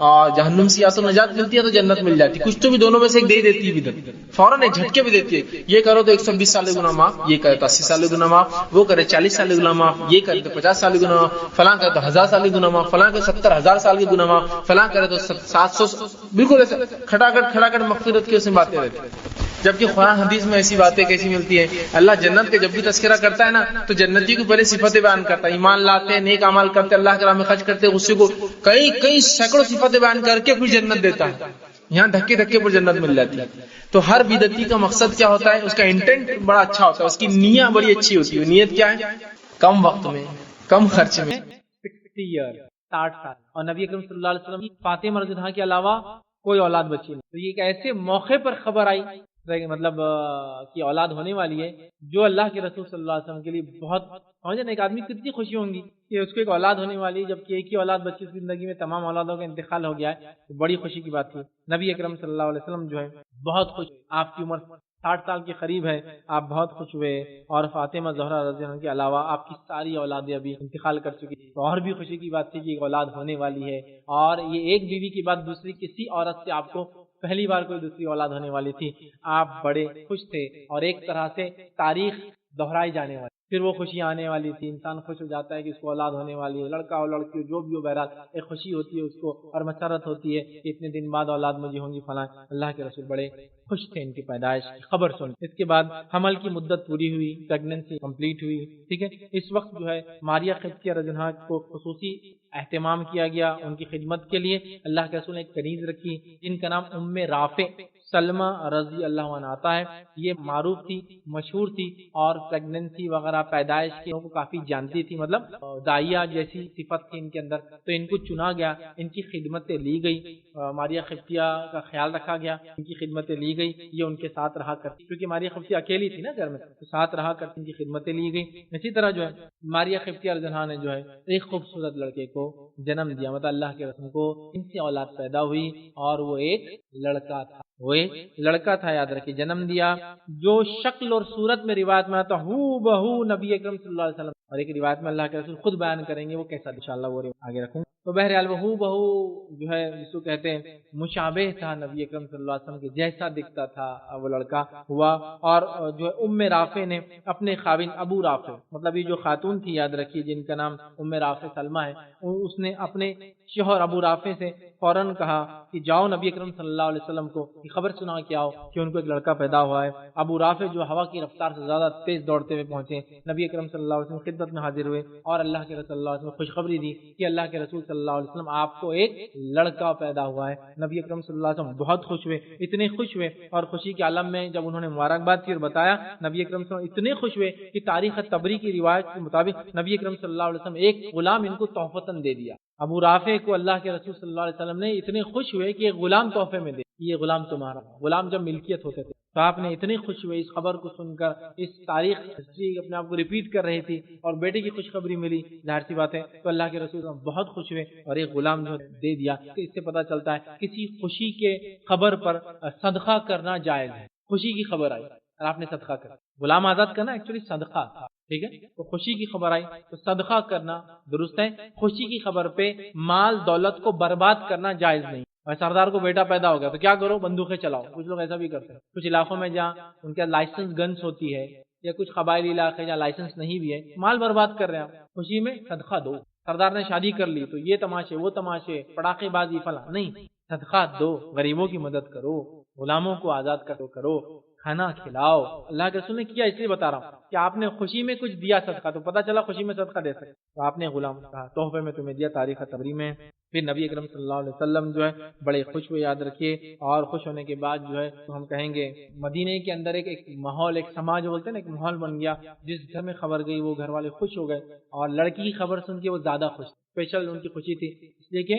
اور جہنم سے یا تو نجات ملتی ہے تو جنت مل جاتی، کچھ تو بھی دونوں میں سے ایک دے دیتی ہے بدعت، فوراً ایک جھٹکے بھی دیتی ہے، یہ کرو تو 120 سال گناہ معاف، یہ کرے تو 80 سال گناہ معاف، وہ کرے 40 سال گناہ معاف، یہ کرے تو 50 سال گناہ معاف، فلاں کرے تو 1000 سال گناہ معاف، فلاں کرے 70,000 سال کے گناہ معاف، فلاں کرے تو 700، بالکل ایسا کھٹا کٹ مغفرت کی اس میں باتیں رہتی ہیں۔ جبکہ قرآن حدیث میں ایسی باتیں کیسی ملتی ہیں؟ اللہ جنت کے جب بھی تذکرہ کرتا ہے نا تو جنتی کو پہلے صفتیں بیان کرتا ہے، ایمان لاتے ہیں، نیک اعمال کرتے، اللہ کے راہ میں خرچ کرتے، غصے کو کئی سینکڑوں صفتیں بیان کر کے پھر جنت دیتا ہے۔ یہاں دھکے پر جنت مل جاتی ہے۔ تو ہر بدعتی کا مقصد کیا ہوتا ہے؟ اس کا انٹینٹ بڑا اچھا ہوتا ہے، اس کی نیت بڑی اچھی ہوتی ہے۔ نیت کیا ہے؟ کم وقت میں، کم خرچ میں 60 سال، اور نبی اکرم صلی اللہ علیہ وسلم کی فاطمہ رضی اللہ عنہا کے علاوہ کوئی اولاد بچی نہیں۔ تو یہ ایک ایسے موقع پر خبر آئی مطلب کہ اولاد ہونے والی ہے، جو اللہ کے رسول صلی اللہ علیہ وسلم کے لیے بہت، سمجھے نا ایک آدمی کتنی خوشی ہوں گی کہ اس کو ایک اولاد ہونے والی ہے، جبکہ ایک ہی اولاد بچی کی زندگی میں تمام اولادوں کا انتقال ہو گیا ہے، تو بڑی خوشی کی بات تھی۔ نبی اکرم صلی اللہ علیہ وسلم جو ہے بہت خوش، آپ کی عمر 60 سال کے قریب ہے، آپ بہت خوش ہوئے، اور فاطمہ زہرا رضی اللہ عنہا کے علاوہ آپ کی ساری اولادیں ابھی انتقال کر چکی، تو اور بھی خوشی کی بات تھی کہ ایک اولاد ہونے والی ہے، اور یہ ایک بیوی کے بعد دوسری کسی عورت سے آپ کو پہلی بار کوئی دوسری اولاد ہونے والی تھی، آپ بڑے خوش تھے، اور ایک طرح سے تاریخ دہرائی جانے والی، پھر وہ خوشی آنے والی تھی۔ انسان خوش ہو جاتا ہے کہ اس کو اولاد ہونے والی ہے، لڑکا ہو لڑکی ہو جو بھی ہو، بہرحال ایک خوشی ہوتی ہے اس کو، اور مسرت ہوتی ہے کہ اتنے دن بعد اولاد مجھے ہوں گی فلاں۔ اللہ کے رسول بڑے خوش تھے ان کی پیدائش کی خبر سن۔ اس کے بعد حمل کی مدت پوری ہوئی، پریگننسی کمپلیٹ ہوئی، ٹھیک ہے۔ اس وقت جو ہے ماریہ قبطیہ رضی اللہ عنہا کو خصوصی اہتمام کیا گیا، ان کی خدمت کے لیے اللہ کے رسول نے ایک کنیز رکھی جن کا نام ام رافع سلمہ رضی اللہ عنہ آتا ہے۔ یہ معروف تھی، مشہور تھی، اور پریگننسی وغیرہ پیدائش کے کو کافی جانتی تھی، مطلب دائیا جیسی صفت تھی ان کے اندر، تو ان کو چنا گیا، ان کی خدمتیں لی گئی، ماریہ قبطیہ کا خیال رکھا گیا، ان کی خدمتیں لی گئی، یہ ان کے ساتھ رہا کرتی، کیونکہ ماریہ قبطیہ اکیلی تھی نا گھر میں، تو ساتھ رہا کرتی، ان کی خدمتیں لی گئی۔ اسی طرح جو ہے ماریہ قبطیہ رضی اللہ عنہا نے جو ہے ایک خوبصورت لڑکے کو جنم دیا، مطلب اللہ کے رسول کو ان سے اولاد پیدا ہوئی، اور وہ ایک لڑکا تھا، وہ ایک لڑکا تھا، یاد رکھیے، جنم دیا، جو شکل اور صورت میں روایت میں آتا ہو بہو نبی اکرم صلی اللہ علیہ وسلم، اور ایک روایت میں اللہ کے رسول خود بیان کریں گے وہ کیسا، انشاءاللہ وہ آگے رکھوں۔ تو بہرحال وہ ہو بہو جو ہے جس کو کہتے ہیں مشابہ تھا نبی اکرم صلی اللہ علیہ وسلم کے جیسا دکھتا تھا وہ لڑکا ہوا، اور جو ہے ام رافع نے اپنے خاوند ابو رافع، مطلب یہ جو خاتون تھی یاد رکھیے جن کا نام ام رافع سلمہ ہے، اس نے اپنے شوہر ابو رافع سے فوراً کہا کہ جاؤ نبی اکرم صلی اللہ علیہ وسلم کو یہ خبر سنا کے آؤ کہ ان کو ایک لڑکا پیدا ہوا ہے۔ ابو رافع جو ہوا کی رفتار سے زیادہ تیز دوڑتے ہوئے پہنچے، نبی اکرم صلی اللہ علیہ وسلم خدمت میں حاضر ہوئے، اور اللہ کے رسول صلی اللہ علیہ وسلم خوشخبری دی کہ اللہ کے رسول صلی اللہ علیہ وسلم آپ کو ایک لڑکا پیدا ہوا ہے۔ نبی اکرم صلی اللہ علیہ وسلم بہت خوش ہوئے، اتنے خوش ہوئے، اور خوشی کے عالم میں جب انہوں نے مبارکباد کی اور بتایا، نبی اکرم صلی اللہ علیہ وسلم اتنے خوش ہوئے کہ تاریخ تبری کی روایت کے مطابق نبی اکرم صلی اللہ علیہ وسلم ایک غلام ان کو تحفتاً دے دیا۔ ابو رافع کو اللہ کے رسول صلی اللہ علیہ وسلم نے اتنے خوش ہوئے کہ ایک غلام تحفے میں دے، یہ غلام تمہارا، غلام جب ملکیت ہوتے تھے، تو آپ نے اتنے خوش ہوئے اس خبر کو سن کر، اس تاریخ ہسٹری اپنے آپ کو ریپیٹ کر رہی تھی، اور بیٹے کی خوشخبری ملی، ظاہر سی بات ہے، تو اللہ کے رسول بہت خوش ہوئے اور ایک غلام جو دے دیا۔ تو اس سے پتہ چلتا ہے کسی خوشی کے خبر پر صدقہ کرنا جائز ہے۔ خوشی کی خبر آئی اور آپ نے صدقہ کرا، غلام آزاد کرنا ایکچولی صدقہ تھا، ٹھیک ہے، تو خوشی کی خبر آئی تو صدقہ کرنا درست ہے۔ خوشی کی خبر پہ مال دولت کو برباد کرنا جائز نہیں۔ اور سردار کو بیٹا پیدا ہو گیا تو کیا کرو، بندوقیں چلاؤ، کچھ لوگ ایسا بھی کرتے ہیں، کچھ علاقوں میں جہاں ان کے لائسنس گنس ہوتی ہے، یا کچھ قبائلی علاقے جہاں لائسنس نہیں بھی ہے، مال برباد کر رہے ہیں، خوشی میں صدقہ دو۔ سردار نے شادی کر لی تو یہ تماشے وہ تماشے، پٹاخے بازی فلاں نہیں، صدقہ دو، غریبوں کی مدد کرو، غلاموں کو آزاد کرو، کھانا کھلاؤ. اللہ کے رسول نے کیا، اس لیے بتا رہا ہوں کہ آپ نے خوشی میں کچھ دیا صدقہ، تو پتہ چلا خوشی میں صدقہ دے سکتے، تو آپ نے غلام کہا تحفے میں تمہیں دیا. تاریخ تبری میں پھر نبی اکرم صلی اللہ علیہ وسلم جو ہے بڑے خوش ہوئے. یاد رکھیے. اور خوش ہونے کے بعد جو ہے ہم کہیں گے مدینے کے اندر ایک ماحول، ایک سماج بولتے ہیں نا، ایک ماحول بن گیا. جس گھر میں خبر گئی وہ گھر والے خوش ہو گئے، اور لڑکی کی خبر سن کے وہ زیادہ خوش. اسپیشل ان کی خوشی تھی اس لیے کہ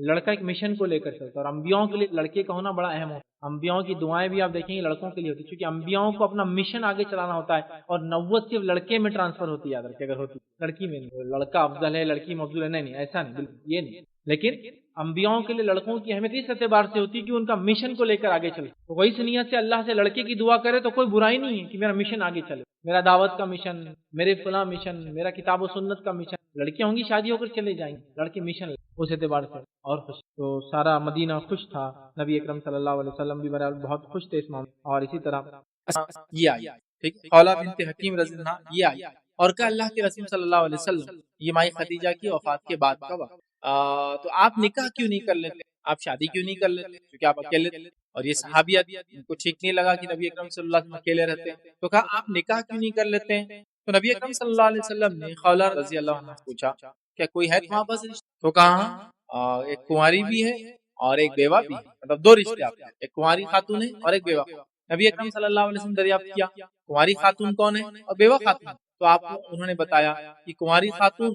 لڑکا ایک مشن کو لے کر چلتا، اور انبیاؤں کے لیے لڑکے کا ہونا بڑا اہم ہوتا ہے. انبیاؤں کی دعائیں بھی آپ دیکھیں گے لڑکوں کے لیے ہوتی، کیونکہ انبیاؤں کو اپنا مشن آگے چلانا ہوتا ہے، اور نبوت صرف لڑکے میں ٹرانسفر ہوتی ہے. یاد رکھیں، اگر ہوتی لڑکی میں نہیں. لڑکا افضل ہے، لڑکی مفضول ہے، نہیں ایسا نہیں، بالکل یہ نہیں. لیکن انبیاؤں کے لیے لڑکوں کی اہمیت اس اعتبار سے ہوتی ہے کہ ان کا مشن کو لے کر آگے چلے. تو وہی اس نیت سے اللہ سے لڑکے کی دعا کرے تو کوئی برائی نہیں ہے کہ میرا مشن آگے چلے، میرا دعوت کا مشن، میرے فلاں مشن، میرا کتاب و سنت کا مشن. لڑکیاں ہوں گی شادی ہو کر چلے جائیں گے، لڑکے مشن اس اعتبار سے اور خوش. تو سارا مدینہ خوش تھا. نبی اکرم صلی اللہ علیہ وسلم بھی بہت خوش تھے اس معاملے. اور اسی طرح یہ آئی ٹھیک خولہ بنت حکیم رضی اللہ عنہا یہ آئی، اور کہ اللہ کے رسول صلی اللہ علیہ وسلم یہ مائی خدیجہ کی وفات کے بعد کا وقت. تو آپ نکاح کیوں نہیں کر لیتے، آپ شادی کیوں نہیں کر لیتے، کیونکہ آپ اکیلے تھے. اور یہ صحابیت ان کو ٹھیک نہیں لگا کہ نبی اکرم صلی اللہ علیہ وسلم اکیلے رہتے ہیں. تو کہا آپ نکاح کیوں نہیں کر لیتے ہیں. تو نبی اکرم صلی اللہ علیہ وسلم نے خولہ رضی اللہ عنہ سے پوچھا کیا کوئی ہے تمہارے پاس رشتہ. تو کہا ایک کنواری بھی ہے اور ایک بیوہ بھی ہے، مطلب دو رشتے آپ ہیں، ایک کنواری خاتون ہے اور ایک بیوہ. نبی اکرم صلی اللہ علیہ وسلم دریافت کیا کنواری خاتون کون ہے اور بیوہ خاتون. تو آپ انہوں نے بتایا کہ کنواری خاتون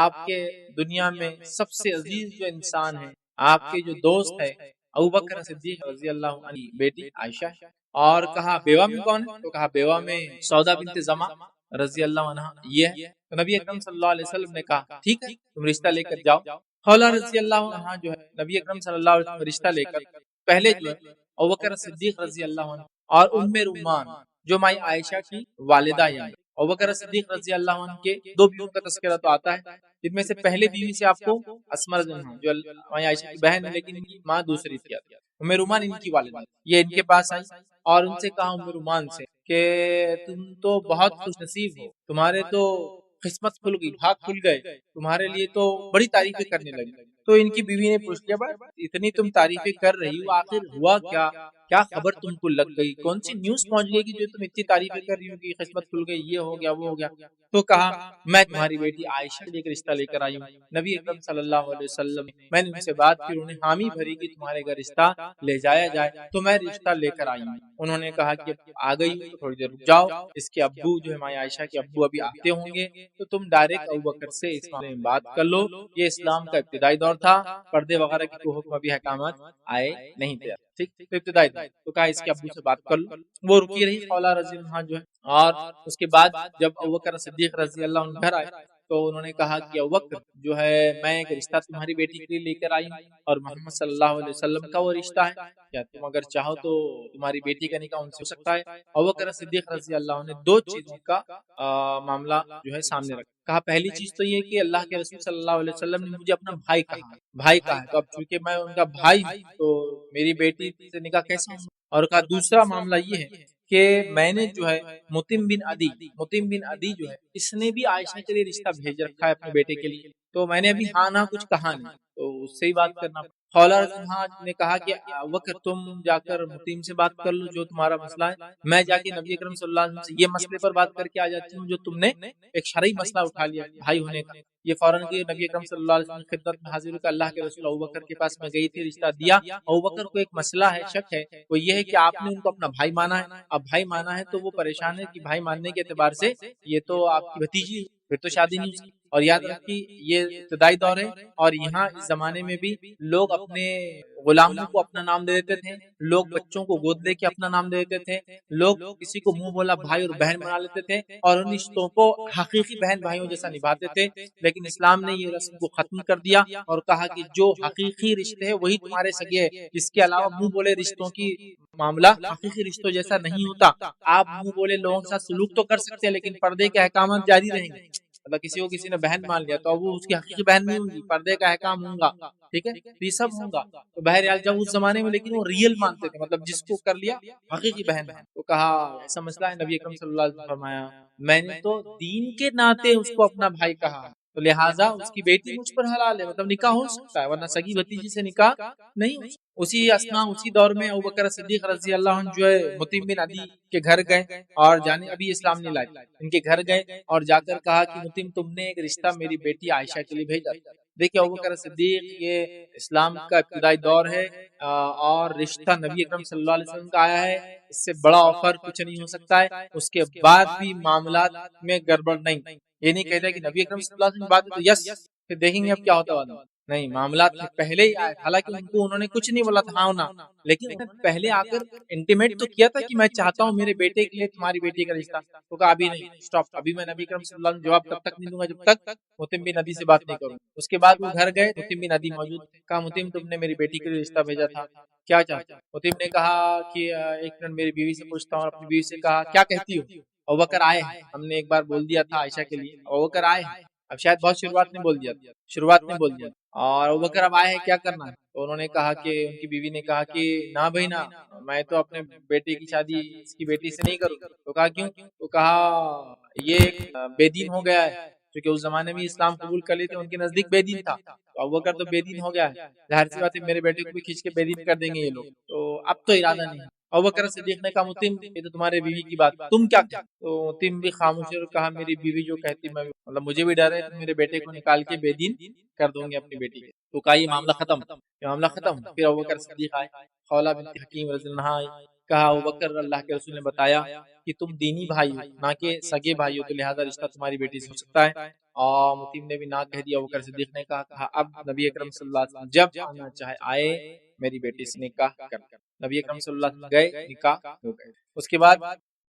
آپ کے دنیا میں سب سے عزیز جو انسان ہے، آپ کے جو دوست ہے ابوبکر صدیق رضی اللہ عنہ کی بیٹی عائشہ ہے. اور کہا بیوہ میں کون ہے، تو کہا بیوہ میں سودا بنت زمع رضی اللہ عنہ یہ ہے. تو نبی اکرم صلی اللہ علیہ وسلم نے کہا ٹھیک ہے تم رشتہ لے کر جاؤ. خولہ رضی اللہ عنہ جو ہے نبی اکرم صلی اللہ علیہ وسلم رشتہ لے کر پہلے جو ہے ابوبکر صدیق رضی اللہ عنہ اور ام رومان جو مائی عائشہ کی والدہ ہیں. ابوبکر صدیق رضی اللہ عنہ کے دو بیویوں کا تذکرہ تو آتا ہے، جن میں سے پہلے بیوی سے آپ کو اسماء رضی اللہ عنہ جو مائی عائشہ کی بہن ہے لیکن ان کی ماں دوسری تھی، ام رومان ان کی والدہ. یہ ان کے پاس آئی اور ان سے کہا ام رومان سے کہ تم تو بہت خوش نصیب ہو، تمہارے تو قسمت کھل گئی، بھاگ کھل گئے، تمہارے لیے تو بڑی تعریفیں کرنے لگی. تو ان کی بیوی نے پوچھ لیا بھائی اتنی تم تعریفیں کر رہی ہو آخر ہوا کیا، کیا خبر تم کو لگ گئی، کون سی نیوز پہنچ گئی کہ جو تم اتنی تعریفیں کر رہی ہو کہ قسمت کھل گئی، یہ ہو گیا وہ ہو گیا. تو کہا میں تمہاری بیٹی عائشہ کے لیے رشتہ لے کر آئی ہوں. نبی اکرم صلی اللہ علیہ وسلم میں نے ان سے بات کی، انہوں نے حامی بھری کہ تمہارے گھر رشتہ لے جایا جائے، تو میں رشتہ لے کر آئی ہوں. انہوں نے کہا کہ آ گئی تو تھوڑی دیر رک جاؤ، اس کے ابو جو ہے مائی عائشہ کے ابو ابھی آتے ہوں گے تو تم ڈائریکٹ ابوبکر سے اس معاملے میں بات کر لو. یہ اسلام کا ابتدائی دور تھا، پردے وغیرہ کی کوئی حکم ابھی احکامات آئے نہیں تھے، ٹھیک تو ابتدائی دور. تو کہا اس کے ابو سے بات کر لو. وہ رکی رہی خولہ رضی اللہ عنہ جو ہے. اور اس کے بعد جب ابوبکر صدیق رضی اللہ عنہ گھر آئے تو انہوں نے کہا کہ ابوبکر جو ہے میں ایک رشتہ تمہاری بیٹی کے لیے لے کر آئی ہوں اور محمد صلی اللہ علیہ وسلم کا وہ رشتہ ہے، کیا تم اگر چاہو تو تمہاری بیٹی کا نکاح ان سے ہو سکتا ہے. ابوبکر صدیق رضی اللہ عنہ نے دو چیزوں کا معاملہ جو ہے سامنے رکھا. کہا پہلی چیز تو یہ کہ اللہ کے رسول صلی اللہ علیہ وسلم نے مجھے اپنا بھائی کہا ہے، تو اب چونکہ میں ان کا بھائی تو میری بیٹی سے نکاح کیسا ہوں. اور کہا دوسرا معاملہ یہ ہے کہ میں نے جو ہے مطعم بن عدی جو ہے اس نے بھی عائشہ کے لیے رشتہ بھیج رکھا ہے اپنے بیٹے کے لیے، تو میں نے ابھی ہاں نہ کچھ کہا نہیں، تو اس سے ہی بات کرنا. خولہ نے کہا کہ ابوبکر تم جا کر مطعم سے بات کر لو جو تمہارا مسئلہ ہے، میں جا کے نبی اکرم صلی اللہ علیہ وسلم سے یہ مسئلے پر بات کر کے آ جاتی ہوں جو تم نے ایک شرعی مسئلہ اٹھا لیا بھائی ہونے کا. یہ فوراً کہ نبی اکرم صلی اللہ علیہ وسلم کی خدمت میں حاضر ہو کہ اللہ کے رسول ابوبکر کے پاس میں گئی تھی، رشتہ دیا. ابوبکر کو ایک مسئلہ ہے، شک ہے، وہ یہ ہے کہ آپ نے ان کو اپنا بھائی مانا ہے. اب بھائی مانا ہے تو وہ پریشان ہے کہ بھائی ماننے کے اعتبار سے یہ تو آپ کی بھتیجی، پھر تو شادی نہیں ہوئی. اور یاد رکھیے یہ ابتدائی دور ہے اور یہاں اس زمانے میں بھی لوگ اپنے غلاموں کو اپنا نام دے دیتے تھے، لوگ بچوں کو گود لے کے اپنا نام دے دیتے تھے، لوگ کسی کو منہ بولا بھائی اور بہن بنا لیتے تھے اور ان رشتوں کو حقیقی بہن بھائیوں جیسا نبھاتے تھے. لیکن اسلام نے یہ رسم کو ختم کر دیا اور کہا کہ جو حقیقی رشتے ہیں وہی تمہارے سگے ہیں، اس کے علاوہ منہ بولے رشتوں کی معاملہ حقیقی رشتوں جیسا نہیں ہوتا. آپ منہ بولے لوگوں کے ساتھ سلوک تو کر سکتے ہیں لیکن پردے کے احکامات جاری رہیں گے. مطلب کسی نے بہن مان لیا تو وہ اس کی حقیقی بہن نہیں ہوگی، پردے کا احکام ہوں گا، ٹھیک ہے، یہ سب ہوں گا. تو بہرحال جب اس زمانے میں لیکن وہ ریئل مانتے تھے، مطلب جس کو کر لیا حقیقی بہن ہے. تو کہا ایسا مسئلہ ہے. نبی اکرم صلی اللہ علیہ وسلم نے فرمایا میں نے تو دین کے ناطے اس کو اپنا بھائی کہا تو لہٰذا اس کی بیٹی مجھ پر حلال ہے، مطلب نکاح ہو سکتا ہے، ورنہ سگی بھتیجی سے نکاح نہیں ہو سکتا۔ اسی اسنا اسی دور میں ابوبکر صدیق رضی اللہ عنہ جو ہے مطعم بن عدی کے گھر گئے اور جانے ابھی اسلام نہیں لائے، ان کے گھر گئے اور جا کر کہا کہ مطعم تم نے ایک رشتہ میری بیٹی عائشہ کے لیے بھیجا۔ دیکھیے ابوبکر صدیق یہ اسلام کا ابتدائی دور ہے اور رشتہ نبی اکرم صلی اللہ علیہ وسلم کا آیا ہے، اس سے بڑا آفر کچھ نہیں ہو سکتا ہے۔ اس کے بعد بھی معاملات میں گڑبڑ نہیں، یہ نہیں کہتا کہ نبی اکرم صلی اللہ علیہ وسلم کی بات ہے تو یس پھر دیکھیں گے اب کیا ہوتا ہے، نہیں، معاملات پہلے ہی آئے، حالانکہ انہوں نے کچھ نہیں بولا تھا ہاں نہ، لیکن پہلے آ کر انٹیمیٹ تو کیا تھا کہ میں چاہتا ہوں میرے بیٹے کے لیے تمہاری بیٹی کا رشتہ، تو کہا ابھی نہیں، اسٹاپ، ابھی میں نبی اکرم صلی اللہ علیہ وسلم جواب تب تک نہیں دوں گا جب تک مطعم بن عدی سے بات نہیں کروں۔ اس کے بعد وہ گھر گئے، مطعم بن عدی موجود تھے، کہا مطعم تم نے میری بیٹی کے لیے رشتہ بھیجا تھا، کیا چاہتا؟ مطعم نے کہا کہ ایک منٹ میری بیوی سے پوچھتا ہوں، اپنی بیوی سے کہا کیا کہتی ہو؟ ابوبکر آئے ہیں، ہم نے ایک بار بول دیا تھا عائشہ کے لیے، ابوبکر آئے ہیں، اب شاید بہت شروعات میں بول دیا اور ابوبکر اب آئے ہیں کیا کرنا ہے؟ تو انہوں نے کہا کہ ان کی بیوی نے کہا کہ نہ بھائی نہ، میں تو اپنے بیٹے کی شادی اس کی بیٹی سے نہیں کروں۔ تو کہا کیوں؟ تو کہا یہ بے دین ہو گیا ہے، کیونکہ اس زمانے میں اسلام قبول کر لیتے ان کے نزدیک بے دین تھا، تو ابوبکر تو بے دین ہو گیا ہے، ظاہر سی بات ہے میرے بیٹے کو بھی کھینچ کے بے دین کر دیں گے یہ لوگ، تو اب تو ارادہ نہیں۔ ابوبکر صدیق نے کہا مطعم یہ تو تمہارے بیوی کی بات، تم کیا کہتے؟ تو مطعم بھی خاموش اور کہا میری بیوی جو کہتی میں مطلب مجھے بھی ڈر ہے تو میرے بیٹے کو نکال کے بے دین کر دوں گے اپنی بیٹی کے۔ تو کہا یہ معاملہ ختم۔ پھر ابوبکر صدیق آئے، خولہ بنت حکیم رضی اللہ عنہا آئی، کہا ابوبکر اللہ کے رسول نے بتایا کہ تم دینی بھائی ہو نہ کہ سگے بھائی ہو، تو لہذا رشتہ تمہاری بیٹی سے ہو سکتا ہے، اور مطعم نے بھی نہ کہہ دیا۔ ابوبکر صدیق نے کہا اب نبی اکرم صلی اللہ علیہ وسلم جب آنا چاہے آئے، میری بیٹی سے نکاح کر۔ نبی اکرم صلی اللہ علیہ وسلم گئے، نکاح ہو گئے۔ اس کے بعد